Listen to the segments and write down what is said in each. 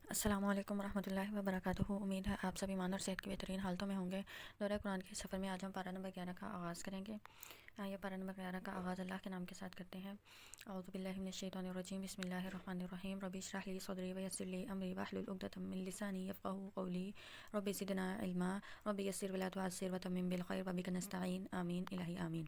السلام علیکم ورحمۃ اللہ وبرکاتہ۔ امید ہے آپ سب ایمان اور صحت کی بہترین حالتوں میں ہوں گے۔ دورہ قرآن کے سفر میں آج ہم پارہ نمبر 11 کا آغاز کریں گے۔ آئیے پارہ نمبر 11 کا آغاز اللہ کے نام کے ساتھ کرتے ہیں۔ اعوذ باللہ من الشیطان الرجیم، بسم اللہ الرحمن الرحیم۔ رب اشرح لی صدری ویسر لی امری واحلل عقدۃ من لسانی یفقهوا قولی، رب زدنا علما، رب یسر ولا تعسر وتمم بالخیر وبک نستعین، آمین الہی آمین۔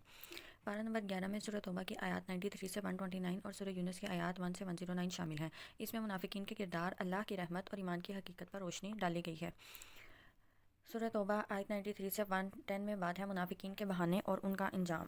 پارہ نمبر 11 میں سورۃ توبہ کی آیات 93 سے 129 اور سورہ یونس کی آیات 1 سے 109 شامل ہیں۔ اس میں منافقین کے کردار، اللہ کی رحمت اور ایمان کی حقیقت پر روشنی ڈالی گئی ہے۔ سورۃ توبہ آیت 93 سے 110 میں بات ہے منافقین کے بہانے اور ان کا انجام۔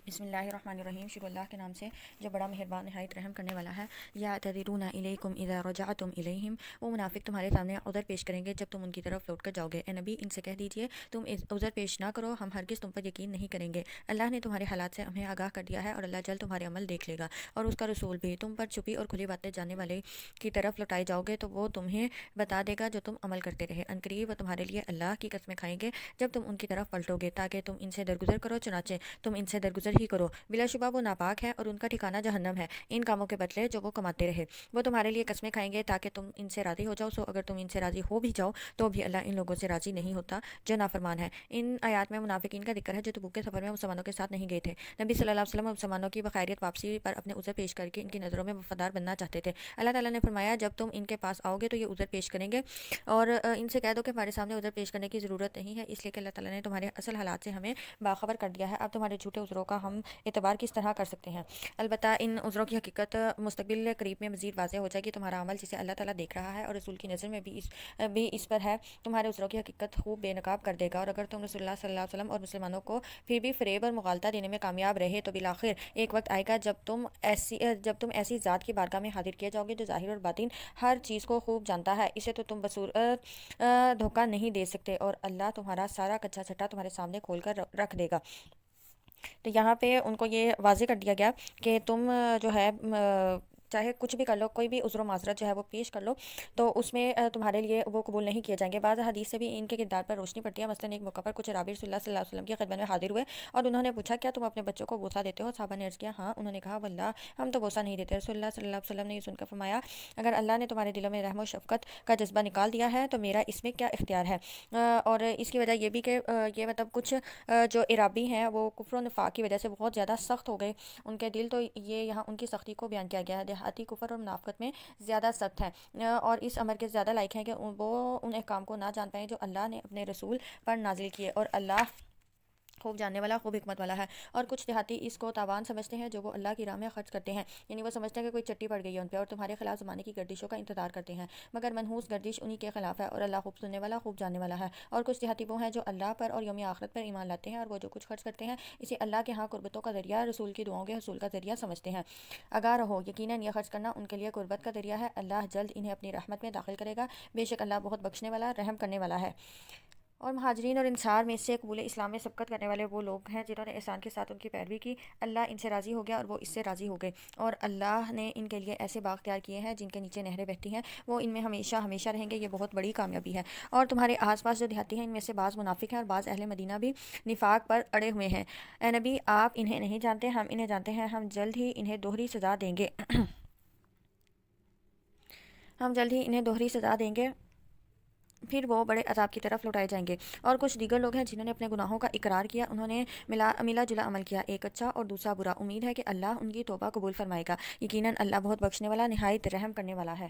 بسم اللہ الرحمن الرحیم، شروع اللہ کے نام سے جو بڑا مہربان نہایت رحم کرنے والا ہے۔ یعتذرون الیکم اذا رجعتم الیہم، وہ منافق تمہارے سامنے عذر پیش کریں گے جب تم ان کی طرف لوٹ کر جاؤ گے۔ اے نبی، ان سے کہہ دیجئے تم عذر پیش نہ کرو، ہم ہرگز تم پر یقین نہیں کریں گے۔ اللہ نے تمہارے حالات سے ہمیں آگاہ کر دیا ہے اور اللہ جلد تمہارے عمل دیکھ لے گا، اور اس کا رسول بھی۔ تم پر چھپی اور کھلی باتیں جاننے والے کی طرف لوٹائے جاؤ گے تو وہ تمہیں بتا دے گا جو تم عمل کرتے رہے۔ عنقریب وہ تمہارے لیے اللہ کی قسمیں کھائیں گے جب تم ان کی طرف پلٹو گے تاکہ تم ان سے درگزر کرو، چنانچہ تم ان سے درگزر ہی کرو۔ بلا شبہ وہ ناپاک ہے اور ان کا ٹھکانہ جہنم ہے، ان کاموں کے بدلے جو وہ کماتے رہے۔ وہ تمہارے لیے قسمیں کھائیں گے تاکہ تم ان سے راضی ہو جاؤ، سو اگر تم ان سے راضی ہو بھی جاؤ تو بھی اللہ ان لوگوں سے راضی نہیں ہوتا جو نافرمان ہے۔ ان آیات میں منافقین کا ذکر ہے جو تبوک کے سفر میں مسلمانوں کے ساتھ نہیں گئے تھے۔ نبی صلی اللہ علیہ وسلم مسلمانوں کی بخیریت واپسی پر اپنے عذر پیش کر کے ان کی نظروں میں وفادار بننا چاہتے تھے۔ اللہ تعالیٰ نے فرمایا جب تم ان کے پاس آؤ گے تو یہ عذر پیش کریں گے، اور ان سے کہہ دو کہ ہمارے سامنے عذر پیش کرنے کی ضرورت نہیں ہے، اس لیے کہ اللہ تعالیٰ نے تمہارے اصل حالات سے ہمیں باخبر کر دیا ہے۔ اب تمہارے جھوٹے عذروں کا ہم اعتبار کس طرح کر سکتے ہیں؟ البتہ ان عذروں کی حقیقت مستقبل قریب میں مزید واضح ہو جائے گی۔ تمہارا عمل جسے اللہ تعالیٰ دیکھ رہا ہے اور رسول کی نظر میں بھی اس پر ہے، تمہارے عذروں کی حقیقت خوب بے نقاب کر دے گا۔ اور اگر تم رسول اللہ صلی اللہ علیہ وسلم اور مسلمانوں کو پھر بھی فریب اور مغالطہ دینے میں کامیاب رہے تو بالآخر ایک وقت آئے گا جب تم ایسی ذات کی بارگاہ میں حاضر کیے جاؤ گے جو ظاہر اور باطن ہر چیز کو خوب جانتا ہے، اسے تو تم بصورت دھوکہ نہیں دے سکتے، اور اللہ تمہارا سارا کچا چھٹا تمہارے سامنے کھول کر رکھ دے گا۔ تو یہاں پہ ان کو یہ واضح کر دیا گیا کہ تم جو ہے چاہے کچھ بھی کر لو، کوئی بھی عذر و معذرت جو ہے وہ پیش کر لو تو اس میں تمہارے لیے وہ قبول نہیں کیے جائیں گے۔ بعض حدیث سے بھی ان کے کردار پر روشنی پڑتی ہے۔ مثلاً ایک موقع پر کچھ رابی رسول اللہ صلی اللہ علیہ وسلم کی خدمت میں حاضر ہوئے اور انہوں نے پوچھا کیا تم اپنے بچوں کو بوسہ دیتے ہو؟ صحابہ نے عرض کیا ہاں۔ انہوں نے کہا واللہ ہم تو بوسہ نہیں دیتے۔ رسول اللہ صلی اللہ علیہ وسلم نے یہ سن کر فرمایا اگر اللہ نے تمہارے دلوں میں رحم و شفقت کا جذبہ نکال دیا ہے تو میرا اس میں کیا اختیار ہے؟ اور اس کی وجہ یہ بھی کہ یہ مطلب کچھ جو عرابی ہیں وہ کفر و نفاق کی وجہ سے بہت زیادہ سخت ہو گئے ان کے دل، تو یہ یہاں ان کی سختی کو بیان کیا گیا ہے۔ دیہاتی کفر اور منافقت میں زیادہ سخت ہیں اور اس امر کے زیادہ لائق ہیں کہ وہ ان احکام کو نہ جان پائیں جو اللہ نے اپنے رسول پر نازل کیے، اور اللہ خوب جاننے والا، خوب حکمت والا ہے۔ اور کچھ دیہاتی اس کو تاوان سمجھتے ہیں جو وہ اللہ کی راہ میں خرچ کرتے ہیں، یعنی وہ سمجھتے ہیں کہ کوئی چٹی پڑ گئی ہے ان پہ اور تمہارے خلاف زمانے کی گردشوں کا انتظار کرتے ہیں، مگر منحوس گردش انہی کے خلاف ہے، اور اللہ خوب سننے والا، خوب جاننے والا ہے۔ اور کچھ دیہاتی وہ ہیں جو اللہ پر اور یوم آخرت پر ایمان لاتے ہیں، اور وہ جو کچھ خرچ کرتے ہیں اسے اللہ کے ہاں قربتوں کا ذریعہ، رسول کی دعاؤں کے حصول کا ذریعہ سمجھتے ہیں۔ آگاہ رہو، یقیناً یہ خرچ کرنا ان کے لیے قربت کا ذریعہ ہے، اللہ جلد انہیں اپنی رحمت میں داخل کرے گا، بے شک اللہ بہت بخشنے والا، رحم کرنے والا ہے۔ اور مہاجرین اور انصار میں سے قبول اسلام میں سبقت کرنے والے وہ لوگ ہیں جنہوں نے احسان کے ساتھ ان کی پیروی کی، اللہ ان سے راضی ہو گیا اور وہ اس سے راضی ہو گئے، اور اللہ نے ان کے لیے ایسے باغ تیار کیے ہیں جن کے نیچے نہریں بہتی ہیں، وہ ان میں ہمیشہ ہمیشہ رہیں گے، یہ بہت بڑی کامیابی ہے۔ اور تمہارے آس پاس جو دیہاتی ہیں ان میں سے بعض منافق ہیں اور بعض اہل مدینہ بھی نفاق پر اڑے ہوئے ہیں۔ اے نبی، آپ انہیں نہیں جانتے، ہم انہیں جانتے ہیں، ہم جلد ہی انہیں دوہری سزا دیں گے ہم جلد ہی انہیں دوہری سزا دیں گے، پھر وہ بڑے عذاب کی طرف لوٹائے جائیں گے۔ اور کچھ دیگر لوگ ہیں جنہوں نے اپنے گناہوں کا اقرار کیا، انہوں نے ملا جلا عمل کیا، ایک اچھا اور دوسرا برا، امید ہے کہ اللہ ان کی توبہ قبول فرمائے گا، یقیناً اللہ بہت بخشنے والا، نہایت رحم کرنے والا ہے۔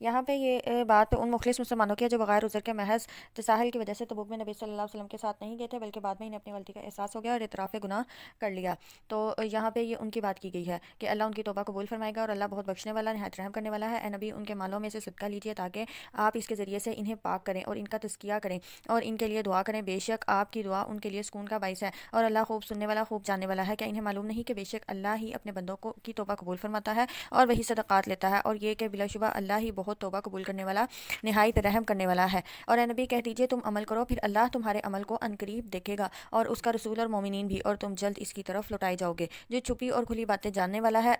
یہاں پہ یہ بات ان مخلص مسلمانوں کی ہے جو بغیر عذر کے محض تساہل کی وجہ سے تبوک میں نبی صلی اللہ علیہ وسلم کے ساتھ نہیں گئے تھے، بلکہ بعد میں انہیں اپنی غلطی کا احساس ہو گیا اور اعتراف گناہ کر لیا، تو یہاں پہ یہ ان کی بات کی گئی ہے کہ اللہ ان کی توبہ قبول فرمائے گا اور اللہ بہت بخشنے والا، نہایت رحم کرنے والا ہے۔ اے نبی، ان کے مالوں میں سے صدقہ لیجیے تاکہ آپ اس کے ذریعے سے انہیں پاک کریں اور ان کا تزکیہ کریں اور ان کے لیے دعا کریں، بے شک آپ کی دعا ان کے لیے سکون کا باعث ہے، اور اللہ خوب سننے والا، خوب جاننے والا ہے۔ کیا انہیں معلوم نہیں کہ بے شک اللہ ہی اپنے بندوں کی توبہ قبول فرماتا ہے اور وہی صدقات لیتا ہے، اور یہ کہ بلا شبہ اللہ ہی بہت توبہ قبول کرنے والا، نہایت رحم کرنے والا ہے۔ اور اے نبی، کہہ دیجئے تم عمل کرو، پھر اللہ تمہارے عمل کو عنقریب دیکھے گا، اور اس کا رسول اور مومنین بھی، اور تم جلد اس کی طرف لوٹائے جاؤ گے، جو چھپی اور کھلی باتیں جاننے والا ہے،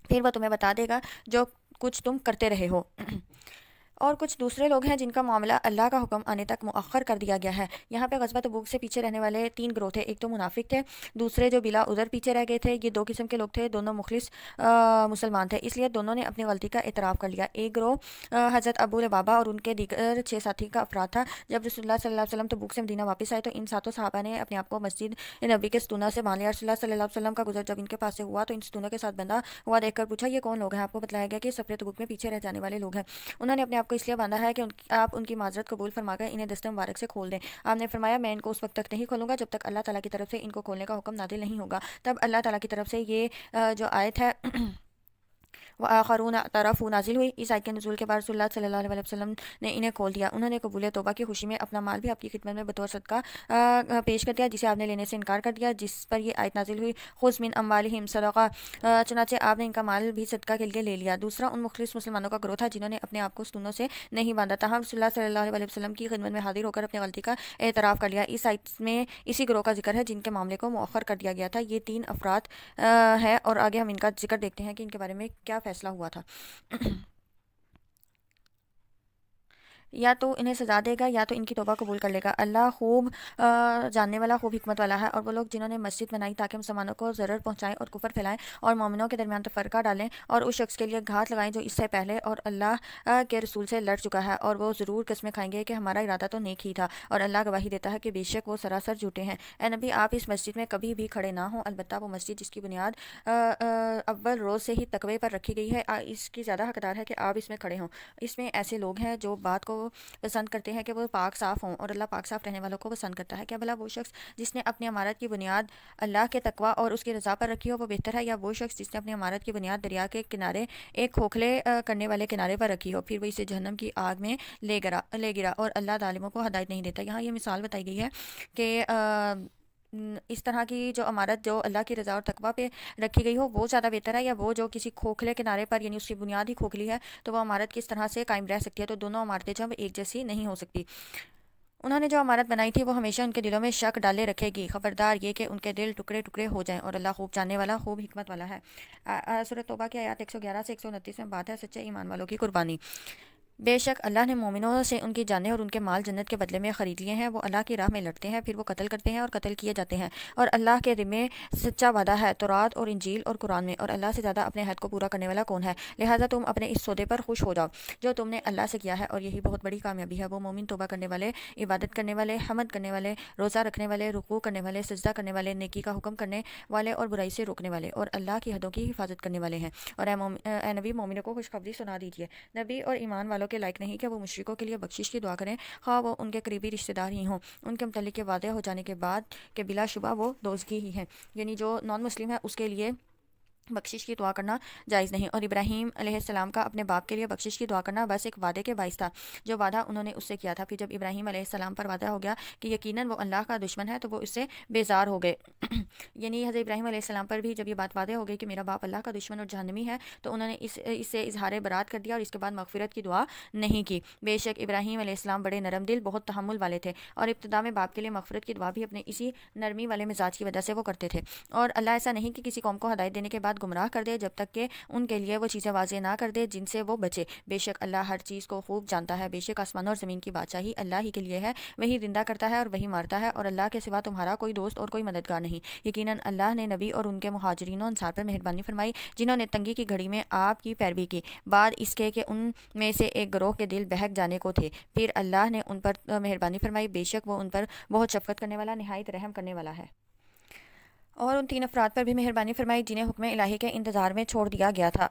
پھر وہ تمہیں بتا دے گا جو کچھ تم کرتے رہے ہو۔ اور کچھ دوسرے لوگ ہیں جن کا معاملہ اللہ کا حکم آنے تک مؤخر کر دیا گیا ہے۔ یہاں پہ غزوہ تبوک سے پیچھے رہنے والے 3 گروہ تھے، ایک تو منافق تھے، دوسرے جو بلا عذر پیچھے رہ گئے تھے۔ یہ 2 قسم کے لوگ تھے، دونوں مخلص مسلمان تھے، اس لیے دونوں نے اپنی غلطی کا اعتراف کر لیا۔ ایک گروہ حضرت ابو لبابہ اور ان کے دیگر 6 ساتھی کا افراد تھا۔ جب رسول اللہ صلی اللہ علیہ وسلم تبوک سے مدینہ واپس آئے تو ان 7 صحابہ نے اپنے آپ کو مسجد نبی کے ستونوں سے باندھ لیا۔ رسول اللہ صلی اللہ علیہ وسلم کا گزر جب ان کے پاس سے ہوا تو ان ستونوں کے ساتھ بندھا ہوا دیکھ کر پوچھا، یہ کون لوگ ہیں؟ آپ کو بتلایا گیا کہ سفر تبوک میں پیچھے رہ جانے والے لوگ ہیں۔ انہوں نے اپنے آپ کو اس لیے باندھا ہے کہ آپ ان کی معذرت قبول فرما کر انہیں دست مبارک سے کھول دیں۔ آپ نے فرمایا، میں ان کو اس وقت تک نہیں کھولوں گا جب تک اللہ تعالیٰ کی طرف سے ان کو کھولنے کا حکم نازل نہیں ہوگا۔ تب اللہ تعالیٰ کی طرف سے یہ جو آیت ہے وآخرون اعترفوا نازل ہوئی۔ اس آیت کے نزول کے بعد رسول اللہ صلی اللہ علیہ وسلم نے انہیں کھول دیا۔ انہوں نے قبول توبہ کی خوشی میں اپنا مال بھی آپ کی خدمت میں بطور صدقہ پیش کر دیا، جسے آپ نے لینے سے انکار کر دیا، جس پر یہ آیت نازل ہوئی، خذ من اموالہم صدقہ، چنانچہ آپ نے ان کا مال بھی صدقہ کے لیے لے لیا۔ دوسرا ان مخلص مسلمانوں کا گروہ تھا جنہوں نے اپنے آپ کو ستونوں سے نہیں باندھا، تاہم رسول اللہ صلی اللہ علیہ وسلم کی خدمت میں حاضر ہو کر اپنی غلطی کا اعتراف کر لیا۔ اس آیت میں اسی گروہ کا ذکر ہے جن کے معاملے کو مؤخر کر دیا گیا تھا۔ یہ 3 افراد ہیں اور آگے ہم ان کا ذکر دیکھتے ہیں کہ ان کے بارے میں کیا فیصلہ ہوا تھا۔ یا تو انہیں سزا دے گا یا تو ان کی توبہ قبول کر لے گا۔ اللہ خوب جاننے والا، خوب حکمت والا ہے۔ اور وہ لوگ جنہوں نے مسجد بنائی تاکہ مسلمانوں کو ضرر پہنچائیں اور کفر پھیلائیں اور مومنوں کے درمیان تفرقہ ڈالیں اور اس شخص کے لیے گھات لگائیں جو اس سے پہلے اور اللہ کے رسول سے لڑ چکا ہے، اور وہ ضرور قسمیں کھائیں گے کہ ہمارا ارادہ تو نیک ہی تھا، اور اللہ گواہی دیتا ہے کہ بے شک وہ سراسر جھوٹے ہیں۔ اے نبی، آپ اس مسجد میں کبھی بھی کھڑے نہ ہوں، البتہ وہ مسجد جس کی بنیاد اول روز سے ہی تقوی پر رکھی گئی ہے، اس کی زیادہ حقدار ہے کہ آپ اس میں کھڑے ہوں۔ اس میں ایسے لوگ ہیں جو بات کو پسند کرتے ہیں کہ وہ پاک صاف ہوں، اور اللہ پاک صاف رہنے والوں کو پسند کرتا ہے۔ کیا بھلا وہ شخص جس نے اپنی عمارت کی بنیاد اللہ کے تقوی اور اس کی رضا پر رکھی ہو وہ بہتر ہے، یا وہ شخص جس نے اپنی عمارت کی بنیاد دریا کے کنارے ایک کھوکھلے کرنے والے کنارے پر رکھی ہو، پھر وہ اسے جہنم کی آگ میں لے گرا اور اللہ ظالموں کو ہدایت نہیں دیتا۔ یہاں یہ مثال بتائی گئی ہے کہ اس طرح کی جو عمارت جو اللہ کی رضا اور تقوی پہ رکھی گئی ہو وہ زیادہ بہتر ہے، یا وہ جو کسی کھوکھلے کنارے پر، یعنی اس کی بنیاد ہی کھوکھلی ہے تو وہ عمارت کس طرح سے قائم رہ سکتی ہے؟ تو دونوں عمارتیں جب ایک جیسی نہیں ہو سکتی۔ انہوں نے جو عمارت بنائی تھی وہ ہمیشہ ان کے دلوں میں شک ڈالے رکھے گی، خبردار یہ کہ ان کے دل ٹکڑے ٹکڑے ہو جائیں، اور اللہ خوب جاننے والا، خوب حکمت والا ہے۔ سورۃ توبہ کی آیات 111 سے 129 میں بات ہے سچے ایمان والوں کی قربانی۔ بے شک اللہ نے مومنوں سے ان کی جانیں اور ان کے مال جنت کے بدلے میں خرید لیے ہیں۔ وہ اللہ کی راہ میں لڑتے ہیں، پھر وہ قتل کرتے ہیں اور قتل کیے جاتے ہیں، اور اللہ کے ذمے سچا وعدہ ہے تورات اور انجیل اور قرآن میں، اور اللہ سے زیادہ اپنے عہد کو پورا کرنے والا کون ہے؟ لہٰذا تم اپنے اس سودے پر خوش ہو جاؤ جو تم نے اللہ سے کیا ہے، اور یہی بہت بڑی کامیابی ہے۔ وہ مومن توبہ کرنے والے، عبادت کرنے والے، حمد کرنے والے، روزہ رکھنے والے، رکوع کرنے والے، سجدہ کرنے والے، نیکی کا حکم کرنے والے اور برائی سے روکنے والے، اور اللہ کی حدوں کی حفاظت کرنے والے ہیں۔ اور اے نبی، مومنوں کو خوشخبری سنا دیجیے۔ نبی اور ایمان والوں کے لائق نہیں کہ وہ مشرکوں کے لیے بخشش کی دعا کریں، خواہ وہ ان کے قریبی رشتہ دار ہی ہوں، ان کے متعلق واضح ہو جانے کے بعد کہ بلا شبہ وہ دوزخی ہی ہیں، یعنی جو نان مسلم ہے اس کے لیے بخشش کی دعا کرنا جائز نہیں۔ اور ابراہیم علیہ السلام کا اپنے باپ کے لیے بخشش کی دعا کرنا بس ایک وعدے کے باعث تھا، جو وعدہ انہوں نے اس سے کیا تھا۔ پھر جب ابراہیم علیہ السلام پر وعدہ ہو گیا کہ یقیناً وہ اللہ کا دشمن ہے تو وہ اس سے بیزار ہو گئے یعنی حضرت ابراہیم علیہ السلام پر بھی جب یہ بات واضح ہو گئی کہ میرا باپ اللہ کا دشمن اور جہنمی ہے تو انہوں نے اس سے اظہار برات کر دیا اور اس کے بعد مغفرت کی دعا نہیں کی۔ بے شک ابراہیم علیہ السلام بڑے نرم دل، بہت تحمل والے تھے، اور ابتدا میں باپ کے لیے مغفرت کی دعا بھی اپنے اسی نرمی والے مزاج کی وجہ سے وہ کرتے تھے۔ اور اللہ ایسا نہیں کہ کسی قوم کو ہدایت دینے کے بعد گمراہ کر دے جب تک کہ ان کے لیے وہ چیزیں واضح نہ کر دے جن سے وہ بچے۔ بے شک اللہ ہر چیز کو خوب جانتا ہے۔ بے شک آسمان اور زمین کی بادشاہی اللہ ہی کے لیے ہے، وہی زندہ کرتا ہے اور وہی مارتا ہے، اور اللہ کے سوا تمہارا کوئی دوست اور کوئی مددگار نہیں۔ یقیناً اللہ نے نبی اور ان کے مہاجرین و انصار پر مہربانی فرمائی جنہوں نے تنگی کی گھڑی میں آپ کی پیروی کی، بعد اس کے کہ ان میں سے ایک گروہ کے دل بہک جانے کو تھے، پھر اللہ نے ان پر مہربانی فرمائی، بے شک وہ ان پر بہت شفقت کرنے والا، نہایت رحم کرنے والا ہے۔ اور ان 3 افراد پر بھی مہربانی فرمائی جنہیں حکم الہی کے انتظار میں چھوڑ دیا گیا تھا۔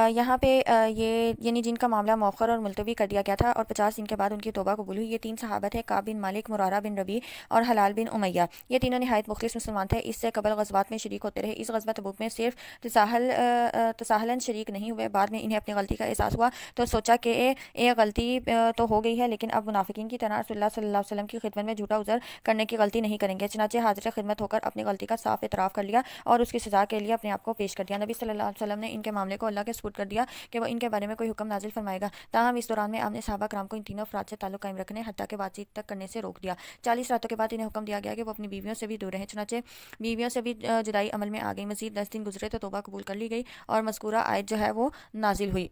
یہاں پہ یہ یعنی جن کا معاملہ مؤخر اور ملتوی کر دیا گیا تھا اور 50 دن کے بعد ان کی توبہ قبول ہوئی، یہ 3 صحابہ تھے، کعب بن مالک، مرارہ بن ربیع اور حلال بن امیہ۔ یہ تینوں نہایت مخلص مسلمان تھے، اس سے قبل غزوات میں شریک ہوتے رہے۔ اس غزوہ تبوک میں صرف تساہلاً شریک نہیں ہوئے، بعد میں انہیں اپنی غلطی کا احساس ہوا تو سوچا کہ ایک غلطی تو ہو گئی ہے لیکن اب منافقین کی طرح رسول اللہ صلی اللہ علیہ وسلم کی خدمت میں جھوٹا عذر کرنے کی غلطی نہیں کریں گے، چنانچہ حاضر خدمت ہو کر اپنی غلطی کا صاف اعتراف کر لیا اور اس کی سزا کے لیے اپنے آپ کو پیش کر دیا۔ نبی صلی اللہ علیہ وسلم نے ان کے معاملے کو اللہ کے سپرد کر دیا کہ وہ ان کے بارے میں کوئی حکم نازل فرمائے گا، تاہم اس دوران میں آپ نے صحابہ کرام کو ان تینوں افراد سے تعلق قائم رکھنے حتیٰ کہ بات چیت تک کرنے سے روک دیا۔ 40 راتوں کے بعد انہیں حکم دیا گیا کہ وہ اپنی بیویوں سے بھی دور رہیں، چنانچہ بیویوں سے بھی جدائی عمل میں آ گئی۔ مزید 10 دن گزرے تو توبہ قبول کر لی گئی اور مذکورہ آیت جو ہے وہ نازل ہوئی۔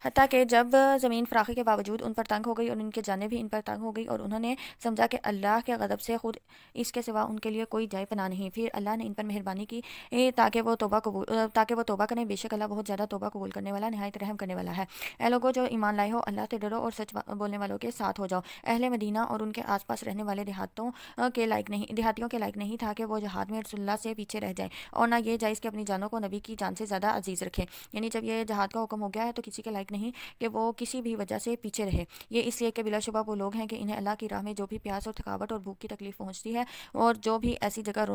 حتیٰ کہ جب زمین فراخی کے باوجود ان پر تنگ ہو گئی اور ان کی جانیں بھی ان پر تنگ ہو گئی اور انہوں نے سمجھا کہ اللہ کے غضب سے خود اس کے سوا ان کے لیے کوئی جائے پناہ نہیں، پھر اللہ نے ان پر مہربانی کی تاکہ وہ توبہ کریں۔ بے شک اللہ بہت زیادہ توبہ قبول کرنے والا، نہایت رحم کرنے والا ہے۔ اے لوگوں جو ایمان لائے ہو، اللہ سے ڈرو اور سچ بولنے والوں کے ساتھ ہو جاؤ۔ اہل مدینہ اور ان کے آس پاس رہنے والے دیہاتیوں کے لائق نہیں تھا کہ وہ جہاد میں رسول اللہ سے پیچھے رہ جائیں، اور نہ یہ جائز کہ اپنی جانوں کو نبی کی جان سے زیادہ عزیز رکھیں۔ یعنی جب یہ جہاد کا حکم ہو گیا ہے تو کسی کے لائق نہیں کہ وہ کسی بھی وجہ سے پیچھے رہے۔ یہ اس لیے کہ بلا شبہ وہ لوگ ہیں کہ انہیں اللہ کی راہ میں جو بھی پیاس اور تھکاوٹ اور بھوک کی تکلیف پہنچتی ہے، اور جو بھی ایسی جگہ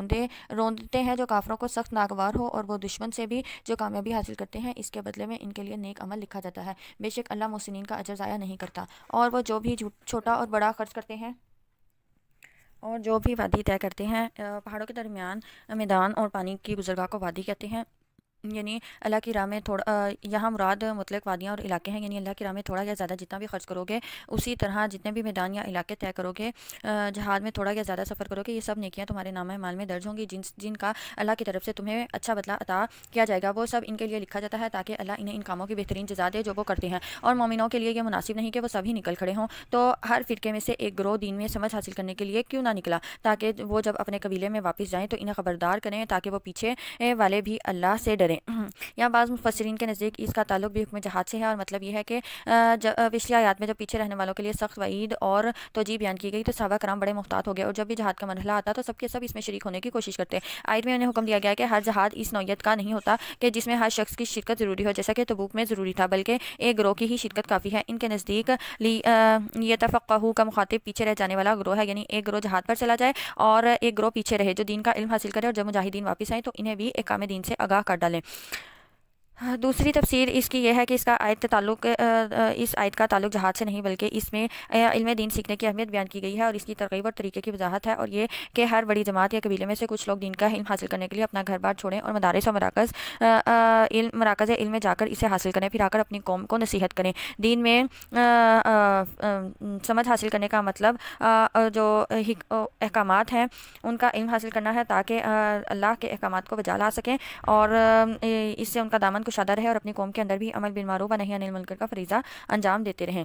روندتے ہیں جو کافروں کو سخت ناگوار ہو، اور وہ دشمن سے بھی جو کامیابی حاصل کرتے ہیں، اس کے بدلے میں ان کے لیے نیک عمل لکھا جاتا ہے۔ بے شک اللہ محسنین کا اجر ضائع نہیں کرتا۔ اور وہ جو بھی چھوٹا اور بڑا خرچ کرتے ہیں اور جو بھی وادی طے کرتے ہیں، پہاڑوں کے درمیان میدان اور پانی کی گزرگاہ کو وادی کہتے ہیں۔ یعنی اللہ کی راہ میں یہاں مراد مطلق وادیاں اور علاقے ہیں، یعنی اللہ کی راہ میں تھوڑا یا زیادہ جتنا بھی خرچ کرو گے، اسی طرح جتنے بھی میدان یا علاقے طے کرو گے، جہاد میں تھوڑا یا زیادہ سفر کرو گے، یہ سب نیکیاں تمہارے نامہ اعمال میں درج ہوں گی، جن کا اللہ کی طرف سے تمہیں اچھا بدلہ عطا کیا جائے گا، وہ سب ان کے لیے لکھا جاتا ہے تاکہ اللہ انہیں ان کاموں کی بہترین جزا دے جو وہ کرتے ہیں۔ اور مومنوں کے لیے یہ مناسب نہیں کہ وہ سبھی نکل کھڑے ہوں، تو ہر فرقے میں سے ایک گروہ دین میں سمجھ حاصل کرنے کے لیے کیوں نہ نکلا، تاکہ وہ جب اپنے قبیلے میں واپس جائیں تو انہیں خبردار کریں تاکہ وہ پیچھے والے بھی اللہ سے ڈریں۔ یہاں بعض مفسرین کے نزدیک اس کا تعلق بھی حکم جہاد سے ہے، اور مطلب یہ ہے کہ پچھلی آیات میں جب پیچھے رہنے والوں کے لیے سخت وعید اور توجیہ بیان کی گئی تو صحابہ کرام بڑے محتاط ہو گئے، اور جب بھی جہاد کا مرحلہ آتا تو سب کے سب اس میں شریک ہونے کی کوشش کرتے۔ آیت میں انہیں حکم دیا گیا کہ ہر جہاد اس نوعیت کا نہیں ہوتا کہ جس میں ہر شخص کی شرکت ضروری ہو، جیسا کہ تبوک میں ضروری تھا، بلکہ ایک گروہ کی ہی شرکت کافی ہے۔ ان کے نزدیک یتفقہوا کا مخاطب پیچھے رہ جانے والا گروہ ہے، یعنی ایک گروہ جہاد پر چلا جائے اور ایک گروہ پیچھے رہے جو دین کا علم حاصل کرے، اور جب مجاہدین واپس آئیں تو انہیں بھی احکام دین سے آگاہ کر ڈالیں۔ دوسری تفسیر اس کی یہ ہے کہ اس آیت کا تعلق جہاد سے نہیں، بلکہ اس میں علم دین سیکھنے کی اہمیت بیان کی گئی ہے اور اس کی ترغیب اور طریقے کی وضاحت ہے، اور یہ کہ ہر بڑی جماعت یا قبیلے میں سے کچھ لوگ دین کا علم حاصل کرنے کے لیے اپنا گھر بار چھوڑیں اور مدارس اور مراکز علم میں جا کر اسے حاصل کریں، پھر آ کر اپنی قوم کو نصیحت کریں۔ دین میں سمجھ حاصل کرنے کا مطلب جو احکامات ہیں ان کا علم حاصل کرنا ہے تاکہ اللہ کے احکامات کو بجا لا سکیں، اور اس سے ان کا دامن کشادہ رہے اور اپنی قوم کے اندر بھی عمل بالمعروف و نہی عن المنکر کا فریضہ انجام دیتے رہیں۔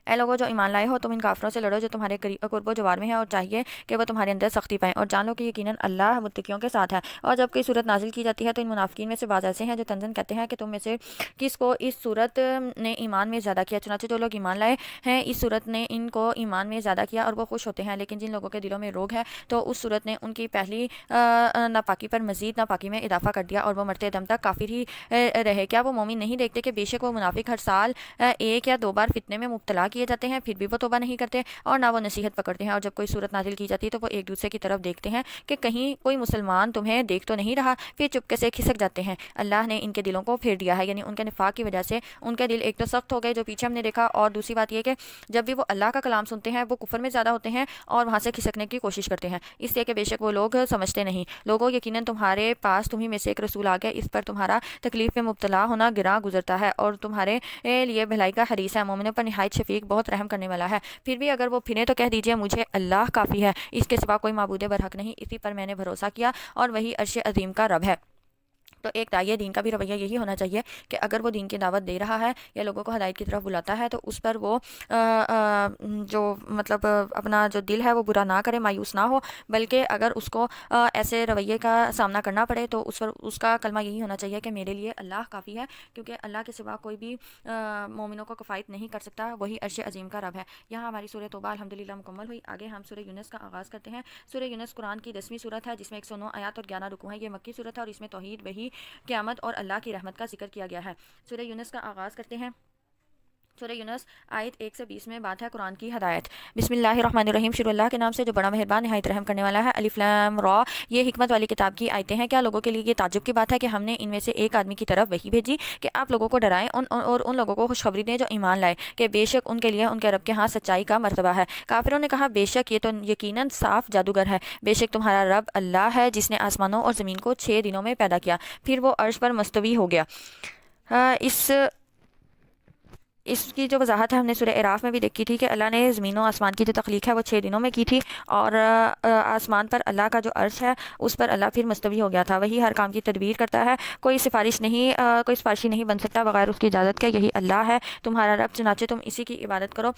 اے لوگوں جو ایمان لائے ہو، تم ان کافروں سے لڑو جو تمہارے قرب و جوار میں ہیں، اور چاہیے کہ وہ تمہارے اندر سختی پائیں، اور جان لو کہ یقیناً اللہ متقیوں کے ساتھ ہے۔ اور جب کوئی صورت نازل کی جاتی ہے تو ان منافقین میں سے بعض ایسے ہیں جو تنزن کہتے ہیں کہ تم میں سے کس کو اس صورت نے ایمان میں زیادہ کیا، چنانچہ جو لوگ ایمان لائے ہیں اس صورت نے ان کو ایمان میں زیادہ کیا اور وہ خوش ہوتے ہیں، لیکن جن لوگوں کے دلوں میں روگ ہے تو اس صورت نے ان کی پہلی ناپاکی پر مزید ناپاکی میں اضافہ کر دیا اور وہ مرتے دم تک کافر ہی رہے۔ کیا وہ مومن نہیں دیکھتے کہ بے شک وہ منافق ہر سال ایک یا دو بار فتنے میں مبتلا کیے جاتے ہیں، پھر بھی وہ توبہ نہیں کرتے اور نہ وہ نصیحت پکڑتے ہیں، اور جب کوئی صورت نازل کی جاتی ہے تو وہ ایک دوسرے کی طرف دیکھتے ہیں کہ کہیں کوئی مسلمان تمہیں دیکھ تو نہیں رہا، پھر چپکے سے کھسک جاتے ہیں۔ اللہ نے ان کے دلوں کو پھیر دیا ہے، یعنی ان کے نفاق کی وجہ سے ان کے دل ایک تو سخت ہو گئے جو پیچھے ہم نے دیکھا، اور دوسری بات یہ کہ جب بھی وہ اللہ کا کلام سنتے ہیں وہ کفر میں زیادہ ہوتے ہیں اور وہاں سے کھسکنے کی کوشش کرتے ہیں، اس لیے کہ بے شک وہ لوگ سمجھتے نہیں۔ لوگوں یقیناً تمہارے پاس تمہیں میں سے ایک رسول آ گیا، اس پر تمہارا تکلیف میں مبتلا ہونا گراں گزرتا ہے اور تمہارے لیے بھلائی کا حریص ہے، مومنوں پر نہایت شفیق بہت رحم کرنے والا ہے۔ پھر بھی اگر وہ پھریں تو کہہ دیجئے مجھے اللہ کافی ہے، اس کے سوا کوئی معبود برحق نہیں، اسی پر میں نے بھروسہ کیا اور وہی عرش عظیم کا رب ہے۔ تو ایک داعیہ دین کا بھی رویہ یہی ہونا چاہیے کہ اگر وہ دین کی دعوت دے رہا ہے یا لوگوں کو ہدایت کی طرف بلاتا ہے تو اس پر وہ جو مطلب اپنا جو دل ہے وہ برا نہ کرے، مایوس نہ ہو، بلکہ اگر اس کو ایسے رویے کا سامنا کرنا پڑے تو اس کا کلمہ یہی ہونا چاہیے کہ میرے لیے اللہ کافی ہے، کیونکہ اللہ کے سوا کوئی بھی مومنوں کو کفایت نہیں کر سکتا، وہی عرش عظیم کا رب ہے۔ یہاں ہماری سورہ توبہ الحمدللہ مکمل ہوئی۔ آگے ہم سورہ یونس کا آغاز کرتے ہیں۔ سورہ یونس قرآن کی 10ویں سورت ہے جس میں 109 آیات اور 11 رکوع ہیں۔ یہ مکی سورت ہے اور اس میں توحید، وحی، قیامت اور اللہ کی رحمت کا ذکر کیا گیا ہے۔ سورہ یونس کا آغاز کرتے ہیں۔ سورہ یونس آیت 1 سے 20 میں بات ہے قرآن کی ہدایت۔ بسم اللہ الرحمن الرحیم، شروع اللہ کے نام سے جو بڑا مہربان نہایت رحم کرنے والا ہے۔ الف لام را، یہ حکمت والی کتاب کی آیتیں ہیں۔ کیا لوگوں کے لیے یہ تعجب کی بات ہے کہ ہم نے ان میں سے ایک آدمی کی طرف وحی بھیجی کہ آپ لوگوں کو ڈرائیں اور ان لوگوں کو خوشخبری دیں جو ایمان لائے کہ بے شک ان کے لیے ان کے رب کے ہاں سچائی کا مرتبہ ہے۔ کافروں نے کہا بے شک یہ تو یقیناً صاف جادوگر ہے۔ بے شک تمہارا رب اللہ ہے جس نے آسمانوں اور زمین کو 6 دنوں میں پیدا کیا، پھر وہ عرش پر مستوی ہو گیا۔ اس کی جو وضاحت ہے ہم نے سورہ اعراف میں بھی دیکھی تھی کہ اللہ نے زمین و آسمان کی جو تخلیق ہے وہ 6 دنوں میں کی تھی، اور آسمان پر اللہ کا جو عرش ہے اس پر اللہ پھر مستوی ہو گیا تھا، وہی ہر کام کی تدبیر کرتا ہے، کوئی سفارشی نہیں بن سکتا بغیر اس کی اجازت کے، یہی اللہ ہے تمہارا رب، چنانچہ تم اسی کی عبادت کرو،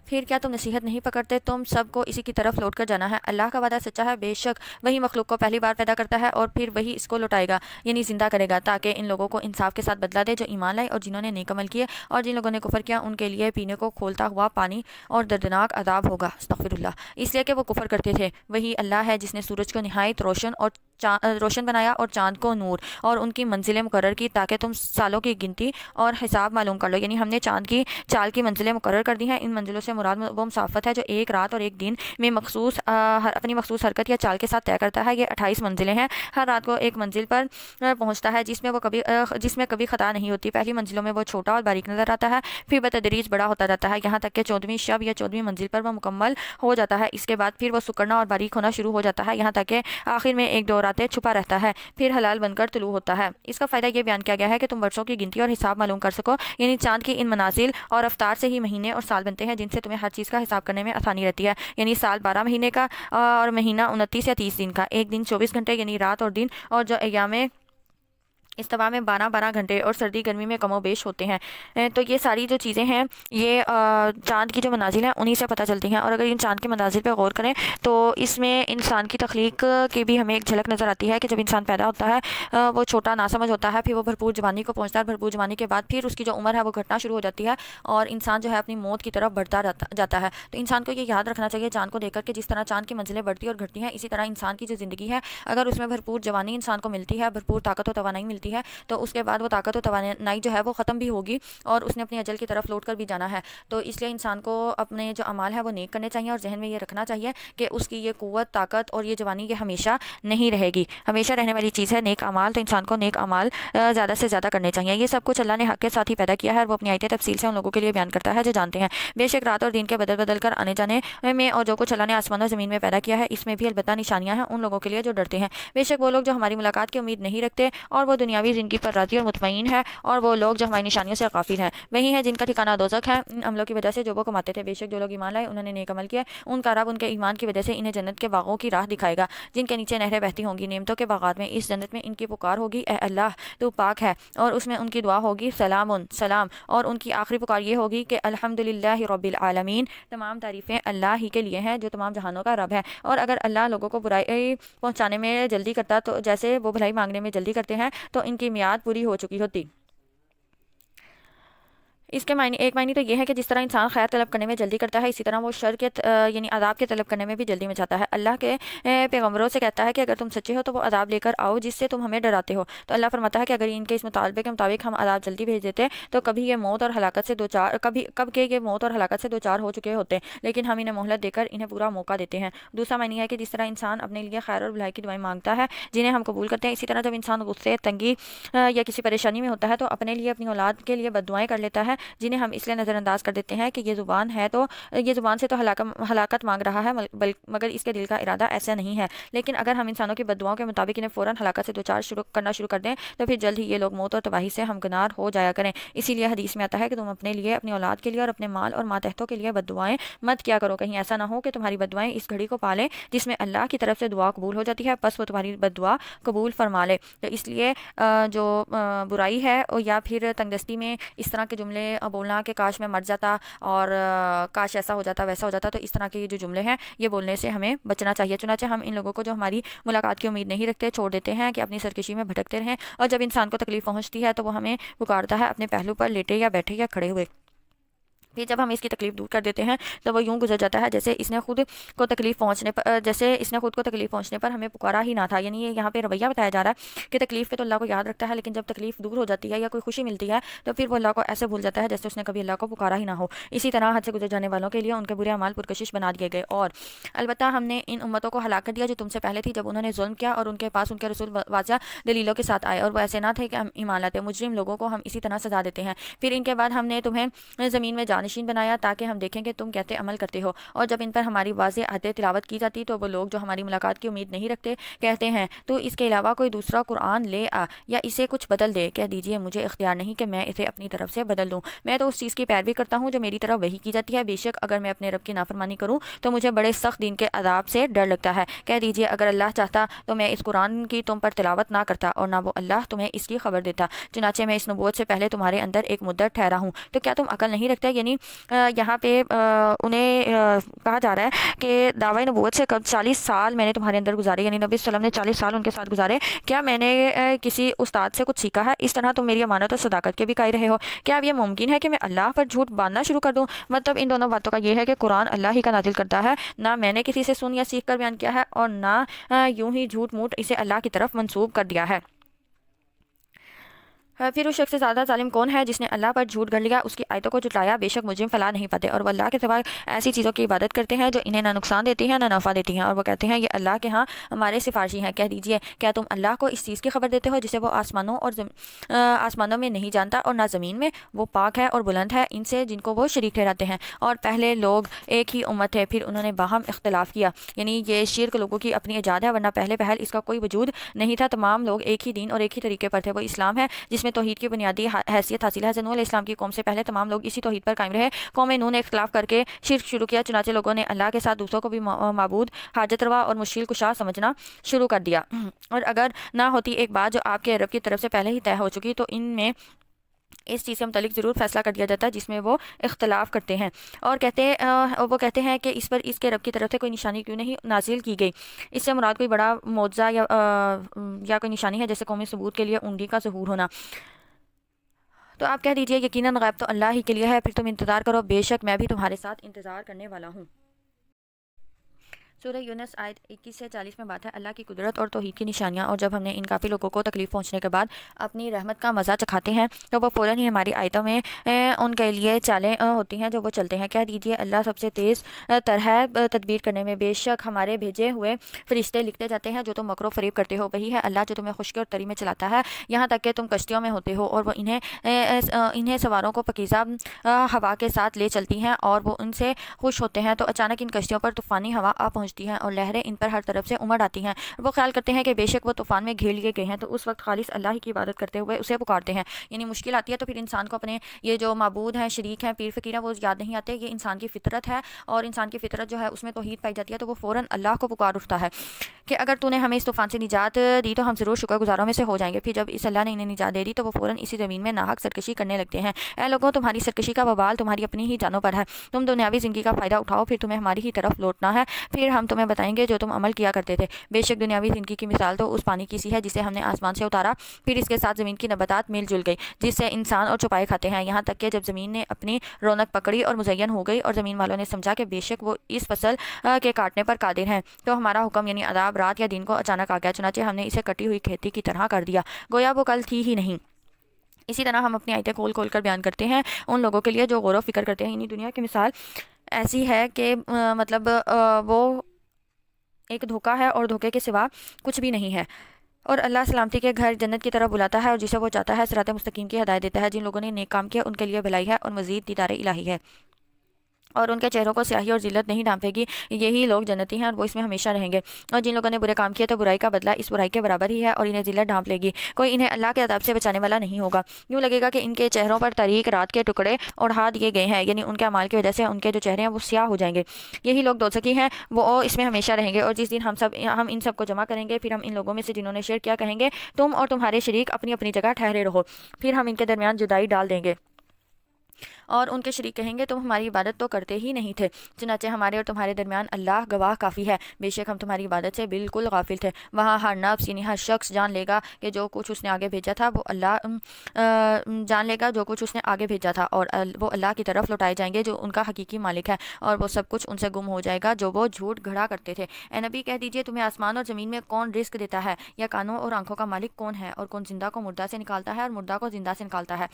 پھر کیا تم نصیحت نہیں پکڑتے؟ تم سب کو اسی کی طرف لوٹ کر جانا ہے، اللہ کا وعدہ سچا ہے، بے شک وہی مخلوق کو پہلی بار پیدا کرتا ہے اور پھر وہی اس کو لوٹائے گا، یعنی زندہ کرے گا، تاکہ ان لوگوں کو انصاف کے ساتھ بدلہ دے جو ایمان لائے اور جنہوں نے نیک عمل کیے، اور جن لوگوں نے کفر کیا ان کے لیے پینے کو کھولتا ہوا پانی اور دردناک عذاب ہوگا، استغفر اللہ، اس لیے کہ وہ کفر کرتے تھے۔ وہی اللہ ہے جس نے سورج کو نہایت روشن بنایا اور چاند کو نور، اور ان کی منزلیں مقرر کی تاکہ تم سالوں کی گنتی اور حساب معلوم کر لو، یعنی ہم نے چاند کی چال کی منزلیں مقرر کر دی ہیں، ان منزلوں سے مراد وہ مسافت ہے جو ایک رات اور ایک دن میں اپنی مخصوص حرکت یا چال کے ساتھ طے کرتا ہے، یہ 28 منزلیں ہیں، ہر رات کو ایک منزل پر پہنچتا ہے جس میں کبھی خطا نہیں ہوتی، پہلی منزلوں میں وہ چھوٹا اور باریک نظر آتا ہے، پھر بتدریج بڑا ہوتا جاتا ہے، یہاں تک کہ 14ویں شب یا 14ویں منزل پر وہ مکمل ہو جاتا ہے، اس کے بعد پھر وہ سکڑنا اور باریک ہونا شروع ہو جاتا ہے، یہاں تک کہ آخر میں ایک دو راتیں چھپا رہتا ہے، پھر حلال بن کر طلوع ہوتا ہے۔ اس کا فائدہ یہ بیان کیا گیا ہے کہ تم برسوں کی گنتی اور حساب معلوم کر سکو، یعنی چاند کی ان منازل اور افطار سے ہی مہینے اور سال بنتے ہیں جن سے تمہیں ہر چیز کا حساب کرنے میں آسانی رہتی ہے، یعنی سال 12 مہینے کا اور مہینہ 29 یا 30 دن کا، ایک دن 24 گھنٹے یعنی رات اور دن، اور جو ایام استوا میں 12 گھنٹے اور سردی گرمی میں کم و بیش ہوتے ہیں۔ تو یہ ساری جو چیزیں ہیں یہ چاند کی جو منازل ہیں انہی سے پتہ چلتی ہیں، اور اگر ان چاند کے منازل پہ غور کریں تو اس میں انسان کی تخلیق کی بھی ہمیں ایک جھلک نظر آتی ہے کہ جب انسان پیدا ہوتا ہے وہ چھوٹا ناسمجھ ہوتا ہے، پھر وہ بھرپور جوانی کو پہنچتا ہے، بھرپور جوانی کے بعد پھر اس کی جو عمر ہے وہ گھٹنا شروع ہو جاتی ہے اور انسان جو ہے اپنی موت کی طرف بڑھتا جاتا ہے۔ تو انسان کو یہ یاد رکھنا چاہیے چاند کو دیکھ کر کہ جس طرح چاند کی منزلیں بڑھتی اور گھٹتی ہیں، اسی طرح انسان کی جو زندگی ہے اگر اس میں بھرپور جوانی انسان کو ملتی ہے، بھرپور طاقت و توانائی ملتی ہے، تو اس کے بعد وہ طاقت و توانائی جو ہے وہ ختم بھی ہوگی اور اس نے اپنی اجل کی طرف لوٹ کر بھی جانا ہے۔ تو اس لیے انسان کو اپنے جو اعمال ہے وہ نیک کرنے چاہیے، اور ذہن میں یہ رکھنا چاہیے کہ اس کی یہ قوت، طاقت اور یہ جوانی یہ ہمیشہ نہیں رہے گی، ہمیشہ رہنے والی چیز ہے نیک اعمال، تو انسان کو نیک اعمال زیادہ سے زیادہ کرنے چاہیے۔ یہ سب کچھ اللہ نے حق کے ساتھ ہی پیدا کیا ہے، اور وہ اپنی آیتیں تفصیل سے ان لوگوں کے لیے بیان کرتا ہے جو جانتے ہیں۔ بے شک رات اور دن کے بدل کر آنے جانے میں اور جو کچھ اللہ نے آسمان و زمین میں پیدا کیا ہے اس میں بھی البتہ نشانیاں ہیں ان لوگوں کے لیے جو ڈرتے ہیں۔ بے شک وہ لوگ جو ہماری ملاقات کی امید نہیں رکھتے اور وہ دنیاوی زندگی پر راضی اور مطمئن ہے، اور وہ لوگ جو ہماری نشانیوں سے غافل ہیں، وہی ہیں جن کا ٹھکانہ دوزخ ہے، ان عملوں کی وجہ سے جو وہ کماتے تھے۔ بے شک جو لوگ ایمان لائے انہوں نے نیک عمل کیا، ان کا رب ان کے ایمان کی وجہ سے انہیں جنت کے باغوں کی راہ دکھائے گا جن کے نیچے نہریں بہتی ہوں گی، نعمتوں کے باغات میں، اس جنت میں ان کی پکار ہوگی اے اللہ تو پاک ہے، اور اس میں ان کی دعا ہوگی سلام سلام، اور ان کی آخری پکار یہ ہوگی کہ الحمدللہ رب العالمین، تمام تعریفیں اللہ ہی کے لیے ہیں جو تمام جہانوں کا رب ہے۔ اور اگر اللہ لوگوں کو برائی پہنچانے میں جلدی کرتا تو جیسے وہ بھلائی مانگنے میں جلدی کرتے ہیں تو ان کی میعاد پوری ہو چکی ہوتی۔ اس کے ایک معنی تو یہ ہے کہ جس طرح انسان خیر طلب کرنے میں جلدی کرتا ہے اسی طرح وہ شر کے یعنی عذاب کے طلب کرنے میں بھی جلدی مچاتا ہے۔ اللہ کے پیغمبروں سے کہتا ہے کہ اگر تم سچے ہو تو وہ عذاب لے کر آؤ جس سے تم ہمیں ڈراتے ہو، تو اللہ فرماتا ہے کہ اگر ان کے اس مطالبے کے مطابق ہم عذاب جلدی بھیج دیتے تو کب یہ موت اور ہلاکت سے دو چار ہو چکے ہوتے، لیکن ہم انہیں مہلت دے کر انہیں پورا موقع دیتے ہیں۔ دوسرا معنی ہے کہ جس طرح انسان اپنے لیے خیر اور بھلائی کی دعائیں مانگتا ہے جنہیں ہم قبول کرتے ہیں، اسی طرح جب انسان غصے، تنگی یا کسی پریشانی میں ہوتا ہے تو اپنے لیے، اپنی اولاد کے لیے بد دعائیں کر لیتا ہے جنہیں ہم اس لیے نظر انداز کر دیتے ہیں کہ یہ زبان سے تو ہلاکت مانگ رہا ہے مگر اس کے دل کا ارادہ ایسا نہیں ہے، لیکن اگر ہم انسانوں کی بد دعاؤں کے مطابق انہیں فوراً ہلاکت سے دوچار کرنا شروع کر دیں تو پھر جلد ہی یہ لوگ موت اور تباہی سے ہمکنار ہو جایا کریں۔ اسی لیے حدیث میں آتا ہے کہ تم اپنے لیے، اپنی اولاد کے لیے اور اپنے مال اور ماتحتوں کے لیے بد دعائیں مت کیا کرو، کہیں ایسا نہ ہو کہ تمہاری بد دعائیں اس گھڑی کو پالیں جس میں اللہ کی طرف سے دعا قبول ہو جاتی ہے، پس وہ تمہاری بد دعا قبول فرما لے۔ تو اس لیے جو برائی ہے یا پھر تنگدستی میں اس طرح کے جملے بولنا کہ کاش میں مر جاتا اور کاش ایسا ہو جاتا ویسا ہو جاتا، تو اس طرح کے جو جملے ہیں یہ بولنے سے ہمیں بچنا چاہیے۔ چنانچہ ہم ان لوگوں کو جو ہماری ملاقات کی امید نہیں رکھتے چھوڑ دیتے ہیں کہ اپنی سرکشی میں بھٹکتے رہیں، اور جب انسان کو تکلیف پہنچتی ہے تو وہ ہمیں پکارتا ہے اپنے پہلو پر لیٹے یا بیٹھے یا کھڑے ہوئے، پھر جب ہم اس کی تکلیف دور کر دیتے ہیں تو وہ یوں گزر جاتا ہے جیسے اس نے خود کو تکلیف پہنچنے پر ہمیں پکارا ہی نہ تھا۔ یعنی یہ یہاں پہ رویہ بتایا جا رہا ہے کہ تکلیف پہ تو اللہ کو یاد رکھتا ہے، لیکن جب تکلیف دور ہو جاتی ہے یا کوئی خوشی ملتی ہے تو پھر وہ اللہ کو ایسے بھول جاتا ہے جیسے اس نے کبھی اللہ کو پکارا ہی نہ ہو۔ اسی طرح حد سے گزر جانے والوں کے لیے ان کے برے اعمال پرکشش بنا دیے گئے، اور البتہ ہم نے ان امتوں کو ہلاک کر دیا جو تم سے پہلے تھی جب انہوں نے ظلم کیا اور ان کے پاس ان کے رسول واضح دلیلوں کے ساتھ آئے اور وہ ایسے نہ تھے کہ ہم ایمان لاتے۔ مجرم لوگوں کو ہم اسی طرح سزا دیتے ہیں، پھر ان کے بعد ہم نے تمہیں زمین میں جانشین بنایا تاکہ ہم دیکھیں کہ تم کیسے عمل کرتے ہو، اور جب ان پر ہماری واضح آیتیں تلاوت کی جاتی تو وہ لوگ جو ہماری ملاقات کی امید نہیں رکھتے کہتے ہیں تو اس کے علاوہ کوئی دوسرا قرآن لے آ یا اسے کچھ بدل دے۔ کہہ دیجئے مجھے اختیار نہیں کہ میں اسے اپنی طرف سے بدل دوں، میں تو اس چیز کی پیروی کرتا ہوں جو میری طرف وحی کی جاتی ہے، بے شک اگر میں اپنے رب کی نافرمانی کروں تو مجھے بڑے سخت دن کے عذاب سے ڈر لگتا ہے۔ کہہ دیجئے اگر اللہ چاہتا تو میں اس قرآن کی تم پر تلاوت نہ کرتا اور نہ وہ اللہ تمہیں اس کی خبر دیتا، چنانچہ میں اس نبوت سے پہلے تمہارے اندر ایک مدت ٹھہرا ہوں، تو کیا تم عقل نہیں رکھتے؟ یعنی یہاں پہ انہیں کہا جا رہا ہے کہ دعوی نبوت سے قبل 40 سال میں نے تمہارے اندر گزارے، یعنی نبی صلی اللہ علیہ وسلم نے 40 سال ان کے ساتھ گزارے، کیا میں نے کسی استاد سے کچھ سیکھا ہے؟ اس طرح تم میری امانت اور صداقت کے بھی قائل رہے ہو، کیا اب یہ ممکن ہے کہ میں اللہ پر جھوٹ باندھنا شروع کر دوں؟ مطلب ان دونوں باتوں کا یہ ہے کہ قرآن اللہ ہی کا نازل کرتا ہے، نہ میں نے کسی سے سن یا سیکھ کر بیان کیا ہے، اور نہ یوں ہی جھوٹ موٹ اسے اللہ کی طرف منسوب کر دیا ہے۔ پھر اس شخص سے زیادہ ظالم کون ہے جس نے اللہ پر جھوٹ گھڑ لیا، اس کی آیتوں کو جھٹلایا، بے شک مجرم فلاح نہیں پاتے، اور وہ اللہ کے سوا ایسی چیزوں کی عبادت کرتے ہیں جو انہیں نہ نقصان دیتی ہیں نہ نفع دیتی ہیں، اور وہ کہتے ہیں یہ اللہ کے ہاں ہمارے سفارشی ہیں۔ کہہ دیجئے کیا تم اللہ کو اس چیز کی خبر دیتے ہو جسے وہ آسمانوں میں نہیں جانتا اور نہ زمین میں؟ وہ پاک ہے اور بلند ہے ان سے جن کو وہ شریک ٹھہراتے ہیں، اور پہلے لوگ ایک ہی امت ہے، پھر انہوں نے باہم اختلاف کیا، یعنی یہ شرک لوگوں کی اپنی ایجاد ہے، ورنہ پہلے پہل اس کا کوئی وجود نہیں تھا، تمام لوگ ایک ہی دین اور ایک ہی طریقے پر تھے، وہ اسلام ہے جس میں توحید کی بنیادی حیثیت حاصل ہے۔ حضرت نوح علیہ السلام کی قوم سے پہلے تمام لوگ اسی توحید پر قائم رہے، قوم نوح نے اختلاف کر کے شرک شروع کیا، چنانچہ لوگوں نے اللہ کے ساتھ دوسروں کو بھی معبود، حاجت روا اور مشکل کشا سمجھنا شروع کر دیا، اور اگر نہ ہوتی ایک بات جو آپ کے رب کی طرف سے پہلے ہی طے ہو چکی تو ان میں اس چیز سے متعلق ضرور فیصلہ کر دیا جاتا ہے جس میں وہ اختلاف کرتے ہیں، اور وہ کہتے ہیں کہ اس پر اس کے رب کی طرف سے کوئی نشانی کیوں نہیں نازل کی گئی؟ اس سے مراد کوئی بڑا معجزہ یا کوئی نشانی ہے جیسے قومی ثبوت کے لیے اونگی کا ظہور ہونا۔ تو آپ کہہ دیجئے یقیناً غیب تو اللہ ہی کے لیے ہے، پھر تم انتظار کرو، بے شک میں بھی تمہارے ساتھ انتظار کرنے والا ہوں۔ سورہ یونس آیت 21 سے 40 میں بات ہے اللہ کی قدرت اور توحید کی نشانیاں، اور جب ہم نے ان کافی لوگوں کو تکلیف پہنچنے کے بعد اپنی رحمت کا مزہ چکھاتے ہیں تو وہ فوراً ہی ہماری آیتوں میں ان کے لیے چالیں ہوتی ہیں جو وہ چلتے ہیں۔ کہہ دیجئے اللہ سب سے تیز تر ہے تدبیر کرنے میں، بے شک ہمارے بھیجے ہوئے فرشتے لکھتے جاتے ہیں جو تم مکر و فریب کرتے ہو، وہی ہے اللہ جو تمہیں خشکی اور تری میں چلاتا ہے یہاں تک کہ تم کشتیوں میں ہوتے ہو، اور وہ انہیں سواروں کو پکیزہ ہوا کے ساتھ لے چلتی ہیں اور وہ ان سے خوش ہوتے ہیں، تو اچانک ان کشتیوں پر طوفانی ہوا آ پہنچتی ہیں اور لہریں ان پر ہر طرف سے امڑ آتی ہیں، وہ خیال کرتے ہیں کہ بے شک وہ طوفان میں گھیر لیے گئے ہیں، تو اس وقت خالص اللہ ہی کی عبادت کرتے ہوئے اسے پکارتے ہیں، یعنی مشکل آتی ہے تو پھر انسان کو اپنے یہ جو معبود ہیں، شریک ہیں، پیر فقیر ہیں، وہ یاد نہیں آتے، یہ انسان کی فطرت ہے، اور انسان کی فطرت جو ہے اس میں توحید پائی جاتی ہے، تو وہ فوراً اللہ کو پکار اٹھتا ہے کہ اگر تو نے ہمیں اس طوفان سے نجات دی تو ہم ضرور شکر گزاروں میں سے ہو جائیں گے۔ پھر جب اس اللہ نے انہیں نجات دے دی تو وہ فوراً اسی زمین میں ناحق سرکشی کرنے لگتے ہیں۔ اے لوگوں، تمہاری سرکشی کا وبال تمہاری اپنی ہی جانوں پر ہے، تم دنیاوی زندگی کا فائدہ اٹھاؤ، پھر تمہیں ہماری ہی طرف لوٹنا ہے، پھر ہم تمہیں بتائیں گے جو تم عمل کیا کرتے تھے۔ بے شک دنیاوی زندگی کی مثال تو اس پانی کی سی ہے جسے ہم نے آسمان سے اتارا، پھر اس کے ساتھ زمین کی نباتات مل جل گئی جس سے انسان اور چوپائے کھاتے ہیں، یہاں تک کہ جب زمین نے اپنی رونق پکڑی اور مزین ہو گئی اور زمین والوں نے سمجھا کہ بے شک وہ اس فصل کے کاٹنے پر قادر ہیں، تو ہمارا حکم یعنی عذاب رات یا دن کو اچانک آ گیا، چنانچہ ہم نے اسے کٹی ہوئی کھیتی کی طرح کر دیا گویا وہ کل تھی ہی نہیں۔ اسی طرح ہم اپنی آیتیں کھول کھول کر بیان کرتے ہیں ان لوگوں کے لیے جو غور و فکر کرتے ہیں، یعنی دنیا کی مثال ایسی ہے کہ مطلب وہ ایک دھوکہ ہے اور دھوکے کے سوا کچھ بھی نہیں ہے، اور اللہ سلامتی کے گھر جنت کی طرف بلاتا ہے اور جسے وہ چاہتا ہے صراط مستقیم کی ہدایت دیتا ہے۔ جن لوگوں نے نیک کام کیا ان کے لیے بھلائی ہے اور مزید دیدار الہی ہے، اور ان کے چہروں کو سیاہی اور ذلت نہیں ڈھانپے گی، یہی لوگ جنتی ہیں اور وہ اس میں ہمیشہ رہیں گے۔ اور جن لوگوں نے برے کام کیے تو برائی کا بدلہ اس برائی کے برابر ہی ہے اور انہیں ذلت ڈھانپ لے گی، کوئی انہیں اللہ کے عذاب سے بچانے والا نہیں ہوگا۔ یوں لگے گا کہ ان کے چہروں پر تاریک رات کے ٹکڑے اڑا دیے گئے ہیں، یعنی ان کے اعمال کی وجہ سے ان کے جو چہرے ہیں وہ سیاہ ہو جائیں گے، یہی لوگ دوزخی ہیں، وہ اس میں ہمیشہ رہیں گے۔ اور جس دن ہم ان سب کو جمع کریں گے، پھر ہم ان لوگوں میں سے جنہوں نے شرک کیا کہیں گے تم اور تمہارے شریک اپنی اپنی جگہ ٹھہرے رہو، پھر ہم ان کے درمیان جدائی ڈال دیں گے، اور ان کے شریک کہیں گے تم ہماری عبادت تو کرتے ہی نہیں تھے، چنانچہ ہمارے اور تمہارے درمیان اللہ گواہ کافی ہے، بے شک ہم تمہاری عبادت سے بالکل غافل تھے۔ وہاں ہر نفس یعنی ہر شخص جان لے گا کہ جو کچھ اس نے آگے بھیجا تھا وہ اللہ جان لے گا جو کچھ اس نے آگے بھیجا تھا، اور وہ اللہ کی طرف لوٹائے جائیں گے جو ان کا حقیقی مالک ہے، اور وہ سب کچھ ان سے گم ہو جائے گا جو وہ جھوٹ گھڑا کرتے تھے۔ اے نبی کہہ دیجئے تمہیں آسمان اور زمین میں کون رزق دیتا ہے، یا کانوں اور آنکھوں کا مالک کون ہے، اور کون زندہ کو مردہ سے نکالتا ہے اور مردہ کو زندہ سے نکالتا ہے،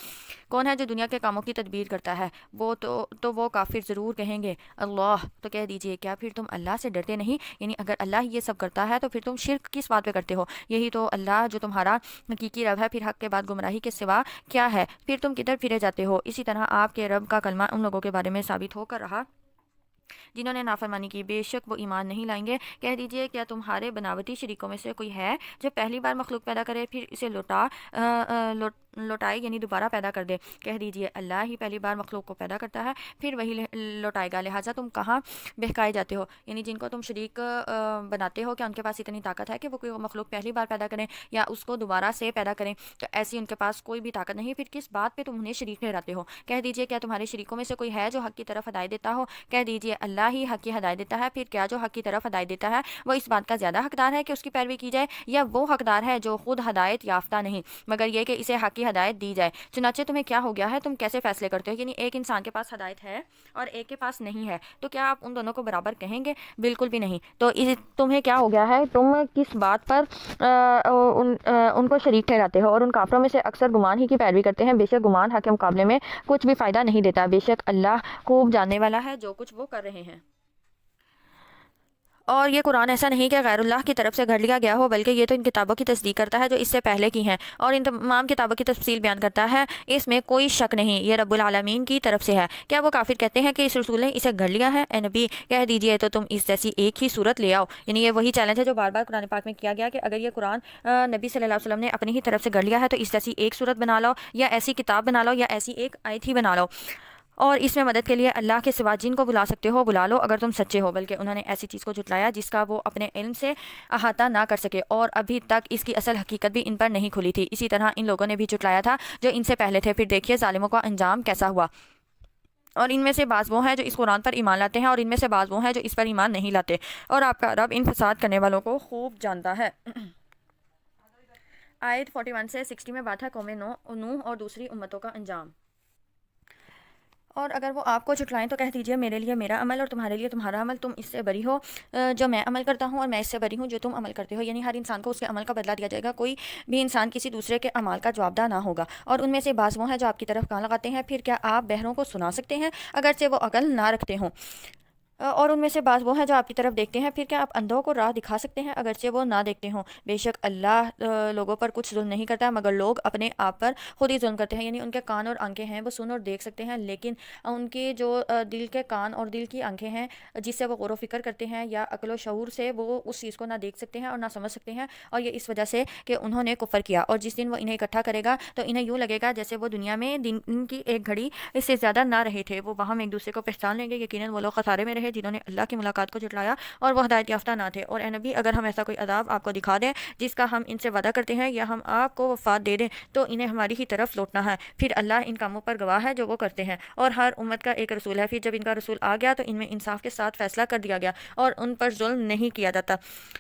کون ہے جو دنیا کے کاموں کی تدبیر تدبیر کرتا ہے وہ تو وہ کافر ضرور کہیں گے اللہ، تو کہہ دیجئے کیا پھر تم اللہ سے ڈرتے نہیں؟ یعنی اگر اللہ یہ سب کرتا ہے تو پھر تم شرک کس بات پہ کرتے ہو؟ یہی تو اللہ جو تمہارا حقیقی رب ہے، پھر حق کے بعد گمراہی کے سوا کیا ہے؟ پھر تم کدھر پھرے جاتے ہو؟ اسی طرح آپ کے رب کا کلمہ ان لوگوں کے بارے میں ثابت ہو کر رہا جنہوں نے نافرمانی کی، بے شک وہ ایمان نہیں لائیں گے۔ کہہ دیجئے کیا تمہارے بناوٹی شریکوں میں سے کوئی ہے جو پہلی بار مخلوق پیدا کرے پھر اسے لوٹائے یعنی دوبارہ پیدا کر دے؟ کہہ دیجئے اللہ ہی پہلی بار مخلوق کو پیدا کرتا ہے پھر وہی لوٹائے گا، لہٰذا تم کہاں بہکائے جاتے ہو؟ یعنی جن کو تم شریک بناتے ہو کیا ان کے پاس اتنی طاقت ہے کہ وہ کوئی مخلوق پہلی بار پیدا کریں یا اس کو دوبارہ سے پیدا کریں؟ تو ایسی ان کے پاس کوئی بھی طاقت نہیں، پھر کس بات پہ تم انہیں شریک ٹھہراتے ہو؟ کہہ دیجئے کیا تمہارے شریکوں میں سے کوئی ہے جو حق کی طرف ہدایت دیتا ہو؟ کہہ دیجئے اللہ ہی حق کی ہدایت دیتا ہے، پھر کیا جو حق کی طرف ہدایت دیتا ہے وہ اس بات کا زیادہ حقدار ہے کہ اس کی پیروی کی جائے، یا وہ حقدار ہے جو خود ہدایت یافتہ نہیں مگر یہ کہ اسے حق کی ہدایت دی جائے؟ چنانچہ تمہیں کیا ہو گیا ہے؟ تم کیسے فیصلے کرتے ہو؟ یعنی ایک انسان کے پاس ہدایت ہے اور ایک کے پاس نہیں ہے، تو کیا آپ ان دونوں کو برابر کہیں گے؟ بالکل بھی نہیں۔ تو تمہیں کیا ہو گیا ہے؟ تم کس بات پر ان کو شریک ٹھہراتے ہو؟ اور ان کافروں میں سے اکثر گمان ہی کی پیروی کرتے ہیں، بے شک گمان حق کے مقابلے میں کچھ بھی فائدہ نہیں دیتا، بے شک اللہ خوب جاننے والا ہے جو کچھ وہ کر رہے ہیں۔ اور یہ قرآن ایسا نہیں کہ غیر اللہ کی طرف سے گھڑ لیا گیا ہو، بلکہ یہ تو ان کتابوں کی تصدیق کرتا ہے جو اس سے پہلے کی ہیں، اور ان تمام کتابوں کی تفصیل بیان کرتا ہے، اس میں کوئی شک نہیں، یہ رب العالمین کی طرف سے ہے۔ کیا وہ کافر کہتے ہیں کہ اس رسول نے اسے گھڑ لیا ہے؟ اے نبی کہہ دیجئے تو تم اس جیسی ایک ہی صورت لے آؤ۔ یعنی یہ وہی چیلنج ہے جو بار بار قرآن پاک میں کیا گیا کہ اگر یہ قرآن نبی صلی اللہ علیہ وسلم نے اپنی ہی طرف سے گھڑ لیا ہے تو اس جیسی ایک صورت بنا لو، یا ایسی کتاب بنا لو، یا ایسی ایک آیت ہی بنا لو، اور اس میں مدد کے لیے اللہ کے سوا جن کو بلا سکتے ہو بلا لو اگر تم سچے ہو۔ بلکہ انہوں نے ایسی چیز کو جھٹلایا جس کا وہ اپنے علم سے احاطہ نہ کر سکے، اور ابھی تک اس کی اصل حقیقت بھی ان پر نہیں کھلی تھی۔ اسی طرح ان لوگوں نے بھی جھٹلایا تھا جو ان سے پہلے تھے، پھر دیکھیے ظالموں کا انجام کیسا ہوا۔ اور ان میں سے بعض وہ ہیں جو اس قرآن پر ایمان لاتے ہیں، اور ان میں سے بعض وہ ہیں جو اس پر ایمان نہیں لاتے، اور آپ کا رب ان فساد کرنے والوں کو خوب جانتا ہے۔ آیت 41 سے 60 میں بات ہے قوم نوح اور دوسری امتوں کا انجام۔ اور اگر وہ آپ کو جھٹلائیں تو کہہ دیجئے میرے لیے میرا عمل اور تمہارے لیے تمہارا عمل، تم اس سے بری ہو جو میں عمل کرتا ہوں، اور میں اس سے بری ہوں جو تم عمل کرتے ہو۔ یعنی ہر انسان کو اس کے عمل کا بدلہ دیا جائے گا، کوئی بھی انسان کسی دوسرے کے اعمال کا جوابدہ نہ ہوگا۔ اور ان میں سے بعض وہ ہیں جو آپ کی طرف کان لگاتے ہیں، پھر کیا آپ بہروں کو سنا سکتے ہیں اگرچہ وہ عقل نہ رکھتے ہوں؟ اور ان میں سے بعض وہ ہیں جو آپ کی طرف دیکھتے ہیں، پھر کیا آپ اندھوں کو راہ دکھا سکتے ہیں اگرچہ وہ نہ دیکھتے ہوں؟ بے شک اللہ لوگوں پر کچھ ظلم نہیں کرتا، مگر لوگ اپنے آپ پر خود ہی ظلم کرتے ہیں۔ یعنی ان کے کان اور آنکھیں ہیں، وہ سن اور دیکھ سکتے ہیں، لیکن ان کے جو دل کے کان اور دل کی آنکھیں ہیں جس سے وہ غور و فکر کرتے ہیں یا عقل و شعور سے وہ اس چیز کو نہ دیکھ سکتے ہیں اور نہ سمجھ سکتے ہیں، اور یہ اس وجہ سے کہ انہوں نے کفر کیا۔ اور جس دن وہ انہیں اکٹھا کرے گا تو انہیں یوں لگے گا جیسے وہ دنیا میں دن کی ایک گھڑی اس سے زیادہ نہ رہے تھے، وہ وہاں ایک دوسرے کو پہچان لیں گے۔ یقیناً وہ لوگ خسارے میں رہے جنہوں نے اللہ کی ملاقات کو جھٹلایا اور وہ ہدایت یافتہ نہ تھے۔ اور اے نبی اگر ہم ایسا کوئی عذاب آپ کو دکھا دیں جس کا ہم ان سے وعدہ کرتے ہیں، یا ہم آپ کو وفات دے دیں تو انہیں ہماری ہی طرف لوٹنا ہے، پھر اللہ ان کاموں پر گواہ ہے جو وہ کرتے ہیں۔ اور ہر امت کا ایک رسول ہے، پھر جب ان کا رسول آ گیا تو ان میں انصاف کے ساتھ فیصلہ کر دیا گیا اور ان پر ظلم نہیں کیا جاتا۔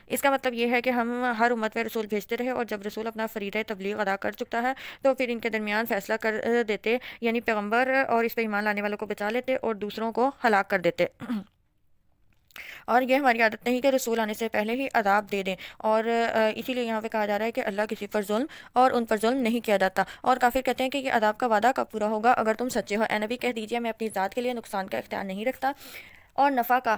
اس کا مطلب یہ ہے کہ ہم ہر امت میں رسول بھیجتے رہے، اور جب رسول اپنا فریضہ تبلیغ ادا کر چکتا ہے تو پھر ان کے درمیان فیصلہ کر دیتے، یعنی پیغمبر اور اس پہ ایمان لانے والوں کو بچا لیتے اور دوسروں کو ہلاک کر دیتے۔ اور یہ ہماری عادت نہیں کہ رسول آنے سے پہلے ہی عذاب دے دیں، اور اسی لیے یہاں پہ کہا جا رہا ہے کہ اللہ کسی پر ظلم اور ان پر ظلم نہیں کیا جاتا۔ اور کافر کہتے ہیں کہ یہ عذاب کا وعدہ کب پورا ہوگا اگر تم سچے ہو؟ اے نبی کہہ دیجئے میں اپنی ذات کے لیے نقصان کا اختیار نہیں رکھتا اور نفع کا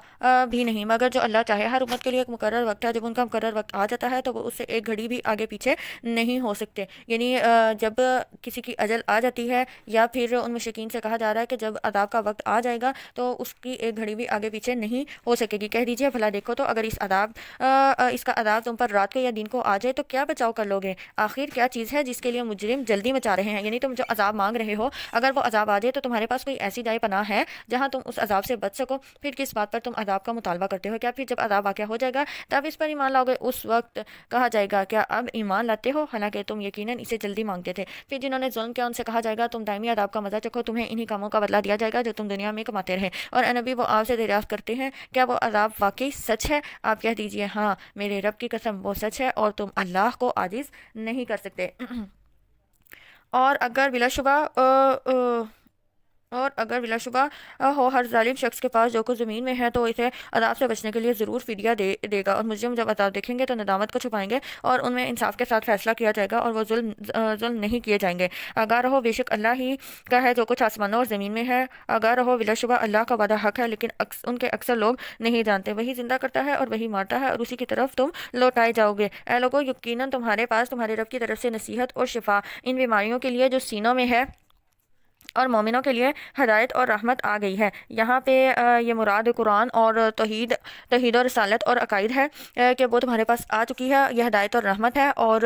بھی نہیں، مگر جو اللہ چاہے۔ ہر امت کے لیے ایک مقرر وقت ہے، جب ان کا مقرر وقت آ جاتا ہے تو وہ اس سے ایک گھڑی بھی آگے پیچھے نہیں ہو سکتے۔ یعنی جب کسی کی اجل آ جاتی ہے، یا پھر ان مشرکین سے کہا جا رہا ہے کہ جب عذاب کا وقت آ جائے گا تو اس کی ایک گھڑی بھی آگے پیچھے نہیں ہو سکے گی۔ کہہ دیجئے بھلا دیکھو تو اگر اس کا عذاب تم پر رات کو یا دن کو آ جائے تو کیا بچاؤ کر لو گے؟ آخر کیا چیز ہے جس کے لیے مجرم جلدی مچا رہے ہیں؟ یعنی تم جو عذاب مانگ رہے ہو، اگر وہ عذاب آ جائے تو تمہارے پاس کوئی ایسی جائے پناہ ہے جہاں تم اس عذاب سے بچ سکو؟ پھر کس بات پر تم عذاب کا مطالبہ کرتے ہو؟ کیا پھر جب عذاب واقع ہو جائے گا تب اس پر ایمان لاؤ گے؟ اس وقت کہا جائے گا کیا اب ایمان لاتے ہو، حالانکہ تم یقیناً اسے جلدی مانگتے تھے۔ پھر جنہوں نے ظلم کیا ان سے کہا جائے گا تم دائمی عذاب کا مزہ چکھو، تمہیں انہی کاموں کا بدلہ دیا جائے گا جو تم دنیا میں کماتے رہے۔ اور اے نبی وہ آپ سے دریافت کرتے ہیں کیا وہ عذاب واقعی سچ ہے؟ آپ کہہ دیجئے ہاں میرے رب کی قسم وہ سچ ہے اور تم اللہ کو عاجز نہیں کر سکتے۔ اور اگر بلا شبہ اور اگر بلا شبہ ہو ہر ظالم شخص کے پاس جو کچھ زمین میں ہے تو اسے عذاب سے بچنے کے لیے ضرور فدیہ دے گا، اور مجرم جب عذاب دیکھیں گے تو ندامت کو چھپائیں گے اور ان میں انصاف کے ساتھ فیصلہ کیا جائے گا اور وہ ظلم نہیں کیے جائیں گے۔ آگاہ رہو بے شک اللہ ہی کا ہے جو کچھ آسمانوں اور زمین میں ہے۔ آگاہ رہو بلا شبہ اللہ کا وعدہ حق ہے، لیکن ان کے اکثر لوگ نہیں جانتے۔ وہی زندہ کرتا ہے اور وہی مارتا ہے اور اسی کی طرف تم لوٹائے جاؤ گے۔ اے لوگو، یقیناً تمہارے پاس تمہارے رب کی طرف سے نصیحت اور شفا ان بیماریوں کے لیے جو سینوں میں ہے اور مومنوں کے لیے ہدایت اور رحمت آ گئی ہے۔ یہاں پہ یہ مراد قرآن اور توحید اور رسالت اور عقائد ہے کہ وہ تمہارے پاس آ چکی ہے، یہ ہدایت اور رحمت ہے، اور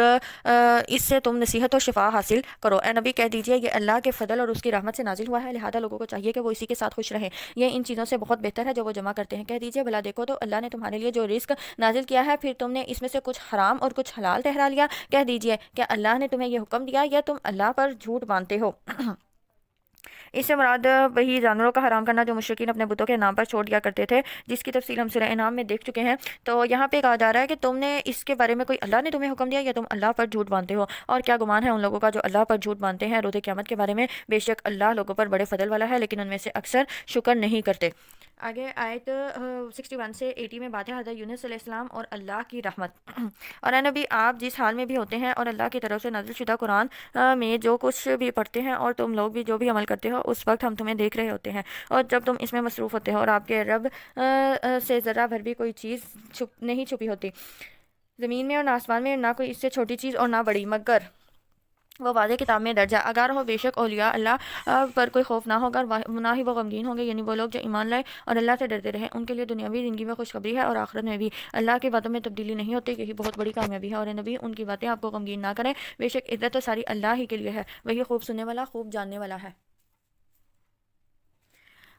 اس سے تم نصیحت اور شفا حاصل کرو۔ اے نبی کہہ دیجئے یہ اللہ کے فضل اور اس کی رحمت سے نازل ہوا ہے، لہذا لوگوں کو چاہیے کہ وہ اسی کے ساتھ خوش رہیں، یہ ان چیزوں سے بہت بہتر ہے جو وہ جمع کرتے ہیں۔ کہہ دیجئے بھلا دیکھو تو اللہ نے تمہارے لیے جو رزق نازل کیا ہے، پھر تم نے اس میں سے کچھ حرام اور کچھ حلال ٹھہرا لیا۔ کہہ دیجئے کہ اللہ نے تمہیں یہ حکم دیا یا تم اللہ پر جھوٹ باندھتے ہو؟ اس سے مراد وہی جانوروں کا حرام کرنا جو مشرکین اپنے بتوں کے نام پر چھوڑ دیا کرتے تھے، جس کی تفصیل ہم سورہ انعام میں دیکھ چکے ہیں۔ تو یہاں پہ کہا جا رہا ہے کہ تم نے اس کے بارے میں کوئی اللہ نے تمہیں حکم دیا یا تم اللہ پر جھوٹ باندھتے ہو؟ اور کیا گمان ہے ان لوگوں کا جو اللہ پر جھوٹ باندھتے ہیں روز قیامت کے بارے میں؟ بے شک اللہ لوگوں پر بڑے فضل والا ہے، لیکن ان میں سے اکثر شکر نہیں کرتے۔ آگے آیت 61 سے 80 میں بات ہے حضرت یونس علیہ السلام اور اللہ کی رحمت۔ اور اے نبی، آپ جس حال میں بھی ہوتے ہیں اور اللہ کی طرف سے نازل شدہ قرآن میں جو کچھ بھی پڑھتے ہیں اور تم لوگ بھی جو بھی عمل کرتے ہو، اس وقت ہم تمہیں دیکھ رہے ہوتے ہیں، اور جب تم اس میں مصروف ہوتے ہو، اور آپ کے رب سے ذرہ بھر بھی کوئی چیز نہیں چھپی ہوتی، زمین میں اور آسمان میں، نہ کوئی اس سے چھوٹی چیز اور نہ بڑی، مگر وہ واضح کتاب میں درج ہے۔ اگر ہو بے شک اولیاء اللہ پر کوئی خوف نہ ہوگا، نہ ہی وہ غمگین ہوں گے، یعنی وہ لوگ جو ایمان لائے اور اللہ سے ڈرتے رہے، ان کے لیے دنیاوی زندگی میں خوشخبری ہے اور آخرت میں بھی اللہ کی باتوں میں تبدیلی نہیں ہوتی، یہی بہت بڑی کامیابی ہے۔ اور اے نبی، ان کی باتیں آپ کو غمگین نہ کریں، بے شک عزت تو ساری اللہ ہی کے لیے ہے، وہی خوب سننے والا، خوب جاننے والا ہے۔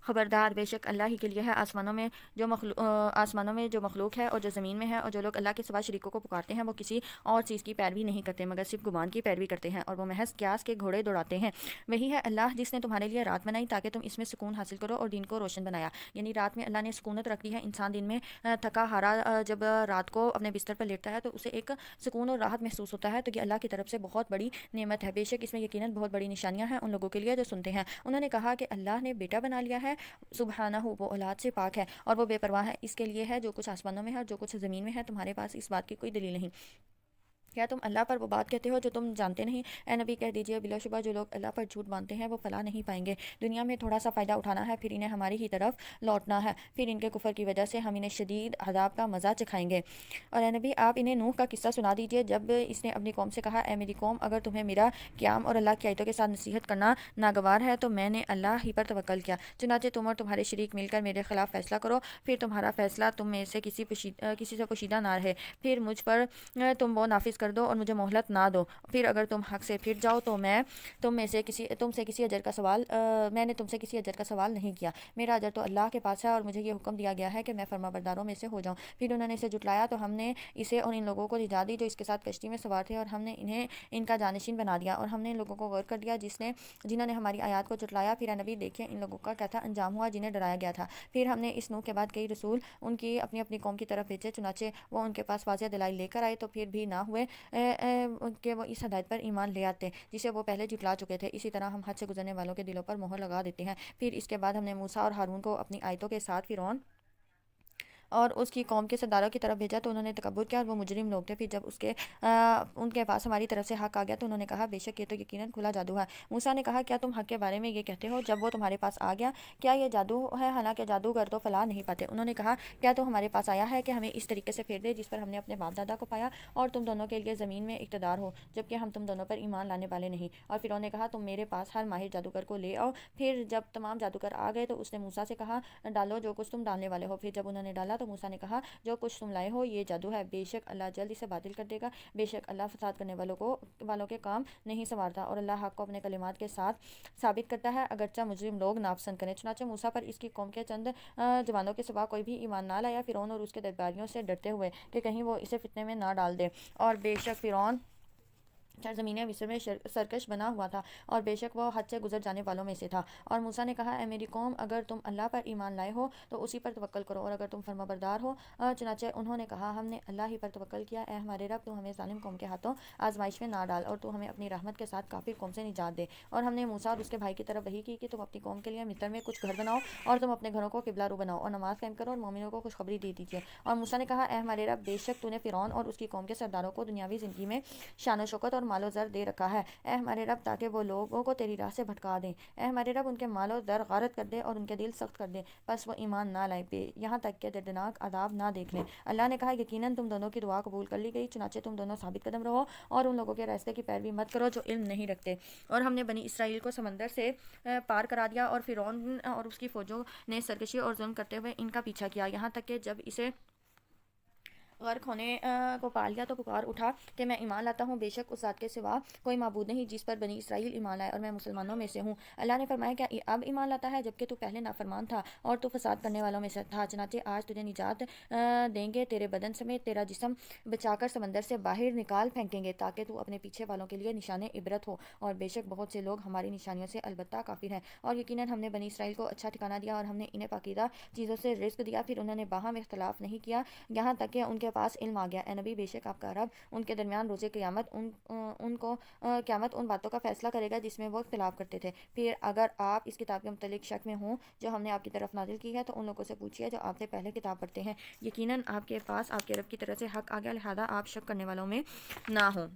خبردار، بے شک اللہ ہی کے لیے ہے آسمانوں میں جو مخلوق ہے اور جو زمین میں ہے، اور جو لوگ اللہ کے سوا شریکوں کو پکارتے ہیں وہ کسی اور چیز کی پیروی نہیں کرتے مگر صرف گمان کی پیروی کرتے ہیں، اور وہ محض قیاس کے گھوڑے دوڑاتے ہیں۔ وہی ہے اللہ جس نے تمہارے لیے رات بنائی تاکہ تم اس میں سکون حاصل کرو اور دن کو روشن بنایا، یعنی رات میں اللہ نے سکونت رکھ دی ہے۔ انسان دن میں تھکا ہارا جب رات کو اپنے بستر پر لیٹتا ہے تو اسے ایک سکون اور راحت محسوس ہوتا ہے، تو یہ اللہ کی طرف سے بہت بڑی نعمت ہے۔ بے شک اس میں یقیناً بہت بڑی نشانیاں ہیں ان لوگوں کے لیے جو سنتے ہیں۔ انہوں نے کہا کہ اللہ نے بیٹا بنا لیا ہے، سبحانہ، وہ اولاد سے پاک ہے اور وہ بے پرواہ ہے، اس کے لیے ہے جو کچھ آسمانوں میں ہے اور جو کچھ زمین میں ہے، تمہارے پاس اس بات کی کوئی دلیل نہیں۔ کیا تم اللہ پر وہ بات کہتے ہو جو تم جانتے نہیں؟ اے نبی کہہ دیجئے بلا شبہ جو لوگ اللہ پر جھوٹ باندھتے ہیں وہ فلاح نہیں پائیں گے، دنیا میں تھوڑا سا فائدہ اٹھانا ہے، پھر انہیں ہماری ہی طرف لوٹنا ہے، پھر ان کے کفر کی وجہ سے ہم انہیں شدید عذاب کا مزہ چکھائیں گے۔ اور اے نبی، آپ انہیں نوح کا قصہ سنا دیجئے جب اس نے اپنی قوم سے کہا، اے میری قوم، اگر تمہیں میرا قیام اور اللہ کی آیتوں کے ساتھ نصیحت کرنا ناگوار ہے تو میں نے اللہ ہی پر توکل کیا، چنانچہ تم اور تمہارے شریک مل کر میرے خلاف فیصلہ کرو، پھر تمہارا فیصلہ تم میں سے کسی سے پوشیدہ نہ رہے، پھر مجھ پر تم وہ نافذ کر دو اور مجھے مہلت نہ دو، پھر اگر تم حق سے پھر جاؤ تو میں تم سے کسی اجر کا سوال نہیں کیا، میرا اجر تو اللہ کے پاس ہے اور مجھے یہ حکم دیا گیا ہے کہ میں فرما برداروں میں سے ہو جاؤں۔ پھر انہوں نے اسے جھٹلایا تو ہم نے اسے اور ان لوگوں کو نجات دی جو اس کے ساتھ کشتی میں سوار تھے، اور ہم نے انہیں ان کا جانشین بنا دیا، اور ہم نے ان لوگوں کو غرق کر دیا جنہوں نے ہماری آیات کو جھٹلایا۔ پھر نبی دیکھیں ان لوگوں کا کیا تھا انجام ہوا جنہیں ڈرایا گیا تھا۔ پھر ہم نے اس نوح کے بعد کئی رسول ان کی اپنی اپنی قوم کی طرف بھیجے، چنانچہ وہ ان کے پاس واضح دلائل لے کر آئے تو پھر بھی نہ ہوئے کہ وہ اس ہدایت پر ایمان لے آتے جسے وہ پہلے جھٹلا چکے تھے۔ اسی طرح ہم حد سے گزرنے والوں کے دلوں پر مہر لگا دیتے ہیں۔ پھر اس کے بعد ہم نے موسیٰ اور ہارون کو اپنی آیتوں کے ساتھ فرعون اور اس کی قوم کے سرداروں کی طرف بھیجا تو انہوں نے تکبر کیا اور وہ مجرم لوگ تھے۔ پھر جب ان کے پاس ہماری طرف سے حق آ گیا تو انہوں نے کہا، بے شک یہ تو یقیناً کھلا جادو ہے۔ موسیٰ نے کہا، کیا تم حق کے بارے میں یہ کہتے ہو جب وہ تمہارے پاس آ گیا؟ کیا یہ جادو ہے؟ حالانکہ جادوگر تو فلاح نہیں پاتے۔ انہوں نے کہا، کیا تو ہمارے پاس آیا ہے کہ ہمیں اس طریقے سے پھیر دے جس پر ہم نے اپنے باپ دادا کو پایا اور تم دونوں کے لیے زمین میں اقتدار ہو، جبکہ ہم تم دونوں پر ایمان لانے والے نہیں؟ اور فرعون نے کہا، تم میرے پاس ہر ماہر جادوگر کو لے آؤ۔ پھر جب تمام جادوگر آ گئے تو اس نے موسیٰ سے کہا، ڈالو جو کچھ تم ڈالنے والے ہو۔ پھر جب انہوں نے ڈالا تو موسیٰ نے کہا، جو کچھ تم لائے ہو یہ جادو ہے، بے شک اللہ جلد اسے باطل کر دے گا، بے شک اللہ فساد کرنے والوں کے کام نہیں سنوارتا، اور اللہ حق کو اپنے کلمات کے ساتھ ثابت کرتا ہے اگرچہ مجرم لوگ ناپسند کریں۔ چنانچہ موسیٰ پر اس کی قوم کے چند جوانوں کے سوا کوئی بھی ایمان نہ لایا، فرعون اور اس کے درباریوں سے ڈرتے ہوئے کہ کہیں وہ اسے فتنے میں نہ ڈال دے، اور بے شک فرعون سرزمین مصر میں سرکش بنا ہوا تھا اور بے شک وہ حد سے گزر جانے والوں میں سے تھا۔ اور موسیٰ نے کہا اے میری قوم اگر تم اللہ پر ایمان لائے ہو تو اسی پر توکل کرو، اور اگر تم فرمانبردار ہو۔ چنانچہ انہوں نے کہا ہم نے اللہ ہی پر توکل کیا، اے ہمارے رب تو ہمیں ظالم قوم کے ہاتھوں آزمائش میں نہ ڈال، اور تو ہمیں اپنی رحمت کے ساتھ کافر قوم سے نجات دے۔ اور ہم نے موسیٰ اور اس کے بھائی کی طرف وحی کی کہ تم اپنی قوم کے لیے مصر میں کچھ گھر بناؤ اور تم اپنے گھروں کو قبلہ رو بناؤ اور نماز قائم کرو اور مومنوں کو خوشخبری دے دیجیے۔ اور موسیٰ نے کہا اے ہمارے رب بے شک تو نے فرعون اور اس کی قوم کے سرداروں کو دنیاوی زندگی میں شان و شوکت اور مال و زر دے رکھا ہے، اے ہمارے رب تاکہ وہ لوگوں کو تیری راہ سے بھٹکا دیں، اے ہمارے رب ان کے مال و زر غارت کر دے اور ان کے دل سخت کر دے، بس وہ ایمان نہ لائے یہاں تک کہ دردناک عذاب نہ دیکھ لیں۔ اللہ نے کہا یقیناً تم دونوں کی دعا قبول کر لی گئی، چنانچہ تم دونوں ثابت قدم رہو اور ان لوگوں کے راستے کی پیروی مت کرو جو علم نہیں رکھتے۔ اور ہم نے بنی اسرائیل کو سمندر سے پار کرا دیا اور فرعون اور اس کی فوجوں نے سرکشی اور ظلم کرتے ہوئے ان کا پیچھا کیا، یہاں تک کہ جب اسے غرق ہونے کو پا لیا تو پکار اٹھا کہ میں ایمان لاتا ہوں، بے شک اس ذات کے سوا کوئی معبود نہیں جس پر بنی اسرائیل ایمان لائے، اور میں مسلمانوں میں سے ہوں۔ اللہ نے فرمایا کیا اب ایمان لاتا ہے جبکہ تو پہلے نافرمان تھا اور تو فساد کرنے والوں میں سے تھا، چنانچہ آج تجھے نجات دیں گے، تیرے بدن سمیت تیرا جسم بچا کر سمندر سے باہر نکال پھینکیں گے تاکہ تو اپنے پیچھے والوں کے لیے نشان عبرت ہو، اور بے شک بہت سے لوگ ہماری نشانیوں سے البتہ کافر ہیں۔ اور یقیناً ہم نے بنی اسرائیل کو اچھا ٹھکانہ دیا اور ہم نے انہیں پاکیزہ چیزوں سے رزق دیا، پھر انہوں نے باہم اختلاف نہیں کیا یہاں تک کہ ان کے پاس علم آ گیا۔ اے نبی بے شک آپ کا رب ان کے درمیان روز قیامت قیامت ان باتوں کا فیصلہ کرے گا جس میں وہ اختلاف کرتے تھے۔ پھر اگر آپ اس کتاب کے متعلق شک میں ہوں جو ہم نے آپ کی طرف نازل کی ہے تو ان لوگوں سے پوچھیے جو آپ سے پہلے کتاب پڑھتے ہیں، یقیناً آپ کے پاس آپ کے رب کی طرف سے حق آ گیا، لہذا آپ شک کرنے والوں میں نہ ہوں،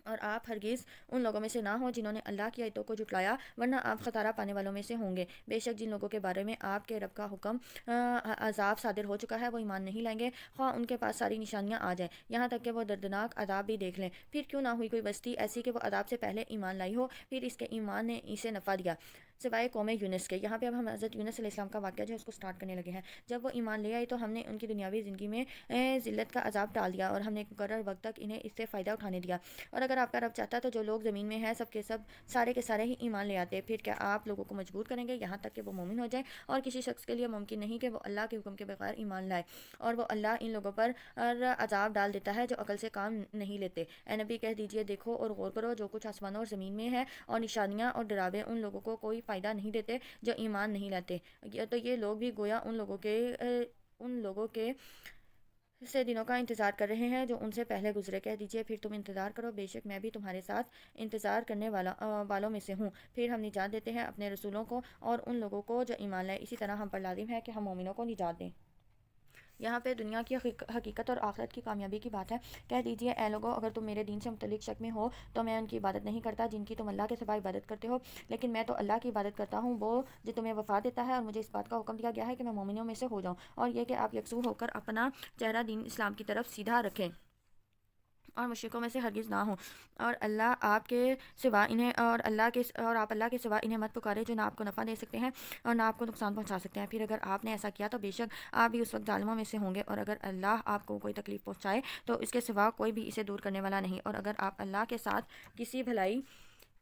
اور آپ ہرگز ان لوگوں میں سے نہ ہوں جنہوں نے اللہ کی آیتوں کو جھٹلایا، ورنہ آپ خسارہ پانے والوں میں سے ہوں گے۔ بے شک جن لوگوں کے بارے میں آپ کے رب کا حکم عذاب صادر ہو چکا ہے وہ ایمان نہیں لائیں گے، خواہ ان کے پاس ساری نشانیاں آ جائیں، یہاں تک کہ وہ دردناک عذاب بھی دیکھ لیں۔ پھر کیوں نہ ہوئی کوئی بستی ایسی کہ وہ عذاب سے پہلے ایمان لائی ہو، پھر اس کے ایمان نے اسے نفع دیا، سوائے قوم یونس کے۔ یہاں پہ اب ہم حضرت یونس علیہ السلام کا واقعہ جو ہے اس کو سٹارٹ کرنے لگے ہیں۔ جب وہ ایمان لے آئی تو ہم نے ان کی دنیاوی زندگی میں ذلت کا عذاب ڈال دیا اور ہم نے ایک مقرر وقت تک انہیں اس سے فائدہ اٹھانے دیا۔ اور اگر آپ کا رب چاہتا تو جو لوگ زمین میں ہیں سب کے سب سارے کے سارے ہی ایمان لے آتے، پھر کیا آپ لوگوں کو مجبور کریں گے یہاں تک کہ وہ مومن ہو جائیں؟ اور کسی شخص کے لیے ممکن نہیں کہ وہ اللہ کے حکم کے بغیر ایمان لائے، اور وہ اللہ ان لوگوں پر عذاب ڈال دیتا ہے جو عقل سے کام نہیں لیتے۔ اے نبی کہہ دیجئے دیکھو اور غور کرو جو کچھ آسمانوں اور زمین میں ہے، اور نشانیاں اور ڈراوے ان لوگوں کو کوئی فائدہ نہیں دیتے جو ایمان نہیں لاتے۔ تو یہ لوگ بھی گویا ان لوگوں کے سے دنوں کا انتظار کر رہے ہیں جو ان سے پہلے گزرے۔ کہہ دیجئے پھر تم انتظار کرو، بے شک میں بھی تمہارے ساتھ انتظار کرنے والوں میں سے ہوں، پھر ہم نجات دیتے ہیں اپنے رسولوں کو اور ان لوگوں کو جو ایمان لائے، اسی طرح ہم پر لازم ہے کہ ہم مومنوں کو نجات دیں۔ یہاں پہ دنیا کی حقیقت اور آخرت کی کامیابی کی بات ہے۔ کہہ دیجئے اے لوگو اگر تم میرے دین سے متعلق شک میں ہو تو میں ان کی عبادت نہیں کرتا جن کی تم اللہ کے سوا عبادت کرتے ہو، لیکن میں تو اللہ کی عبادت کرتا ہوں، وہ جو تمہیں وفا دیتا ہے، اور مجھے اس بات کا حکم دیا گیا ہے کہ میں مومنوں میں سے ہو جاؤں، اور یہ کہ آپ یکسو ہو کر اپنا چہرہ دین اسلام کی طرف سیدھا رکھیں اور مشرکوں میں سے ہرگز نہ ہوں، اور آپ اللہ کے سوا انہیں مت پکارے جو نہ آپ کو نفع دے سکتے ہیں اور نہ آپ کو نقصان پہنچا سکتے ہیں۔ پھر اگر آپ نے ایسا کیا تو بے شک آپ بھی اس وقت ظالموں میں سے ہوں گے، اور اگر اللہ آپ کو کوئی تکلیف پہنچائے تو اس کے سوا کوئی بھی اسے دور کرنے والا نہیں، اور اگر آپ اللہ کے ساتھ کسی بھلائی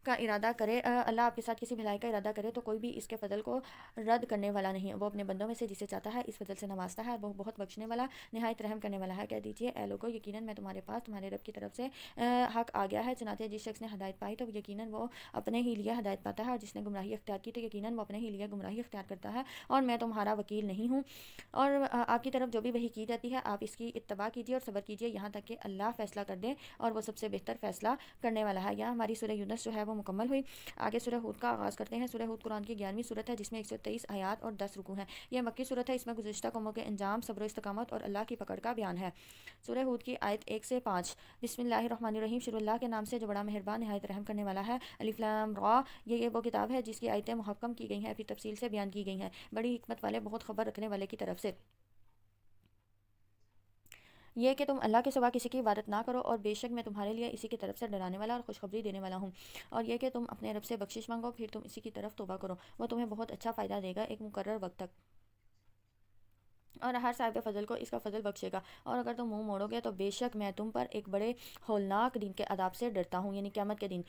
کا ارادہ کرے اللہ آپ کے ساتھ کسی بھلائی کا ارادہ کرے تو کوئی بھی اس کے فضل کو رد کرنے والا نہیں، وہ اپنے بندوں میں سے جسے چاہتا ہے اس فضل سے نوازتا ہے، وہ بہت بخشنے والا نہایت رحم کرنے والا ہے۔ کہہ دیجئے اے لوگو یقیناً میں تمہارے پاس تمہارے رب کی طرف سے حق آ گیا ہے، چنانچہ جس شخص نے ہدایت پائی تو یقیناً وہ اپنے ہی لیے ہدایت پاتا ہے، اور جس نے گمراہی اختیار کی تو یقیناً وہ اپنے ہی لیے گمراہی اختیار کرتا ہے، اور میں تمہارا وکیل نہیں ہوں۔ اور آپ کی طرف جو بھی وحی کی جاتی ہے آپ اس کی اتباع کیجیے اور صبر کیجیے یہاں تک کہ اللہ فیصلہ کر دے، اور وہ سب سے بہتر فیصلہ کرنے والا ہے۔ یہاں ہماری سورہ یونس جو ہے وہ مکمل ہوئی۔ آگے سورہ ہود کا آغاز کرتے ہیں۔ سورہ ہود قرآن کی 11ویں سورت ہے جس میں 123 آیات اور 10 رکوع ہیں۔ یہ مکی سورت ہے، اس میں گزشتہ قوموں کے انجام، صبر و استقامت اور اللہ کی پکڑ کا بیان ہے۔ سورہ ہود کی آیت 1 سے 5۔ بسم اللہ الرحمن الرحیم، شروع اللہ کے نام سے جو بڑا مہربان نہایت رحم کرنے والا ہے۔ الف لام را، یہ وہ کتاب ہے جس کی آیتیں محکم کی گئی ہیں، پھر تفصیل سے بیان کی گئی ہیں، بڑی حکمت والے بہت خبر رکھنے والے کی طرف سے، یہ کہ تم اللہ کے سوا کسی کی عبادت نہ کرو، اور بے شک میں تمہارے لیے اسی کی طرف سے ڈرانے والا اور خوشخبری دینے والا ہوں، اور یہ کہ تم اپنے رب سے بخشش مانگو پھر تم اسی کی طرف توبہ کرو، وہ تمہیں بہت اچھا فائدہ دے گا ایک مقرر وقت تک۔ اور ہر صاحب فضل کو اس کا فضل بخشے گا، اور اگر تم منہ موڑو گے تو بے شک میں تم پر ایک بڑے ہولناک دن کے عذاب سے ڈرتا ہوں، یعنی قیامت کے دن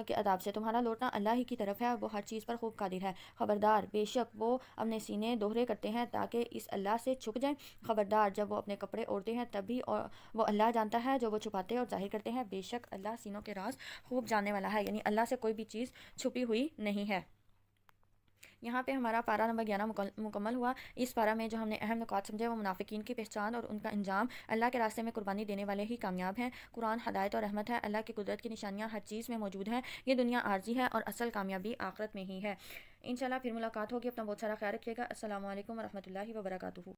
کے عذاب سے۔ تمہارا لوٹنا اللہ ہی کی طرف ہے، وہ ہر چیز پر خوب قادر ہے۔ خبردار، بے شک وہ اپنے سینے دوہرے کرتے ہیں تاکہ اس اللہ سے چھپ جائیں۔ خبردار، جب وہ اپنے کپڑے اوڑھتے ہیں تب بھی وہ اللہ جانتا ہے جو وہ چھپاتے اور ظاہر کرتے ہیں۔ بے شک اللہ سینوں کے راز خوب جاننے والا ہے، یعنی اللہ سے کوئی بھی چیز چھپی ہوئی نہیں ہے۔ یہاں پہ ہمارا پارہ نمبر 11 مکمل ہوا۔ اس پارہ میں جو ہم نے اہم نکات سمجھے وہ منافقین کی پہچان اور ان کا انجام۔ اللہ کے راستے میں قربانی دینے والے ہی کامیاب ہیں۔ قرآن ہدایت اور رحمت ہے، اللہ کی قدرت کی نشانیاں ہر چیز میں موجود ہیں۔ یہ دنیا عارضی ہے اور اصل کامیابی آخرت میں ہی ہے۔ انشاءاللہ پھر ملاقات ہوگی، اپنا بہت سارا خیال رکھیے گا۔ السلام علیکم ورحمۃ اللہ وبرکاتہ۔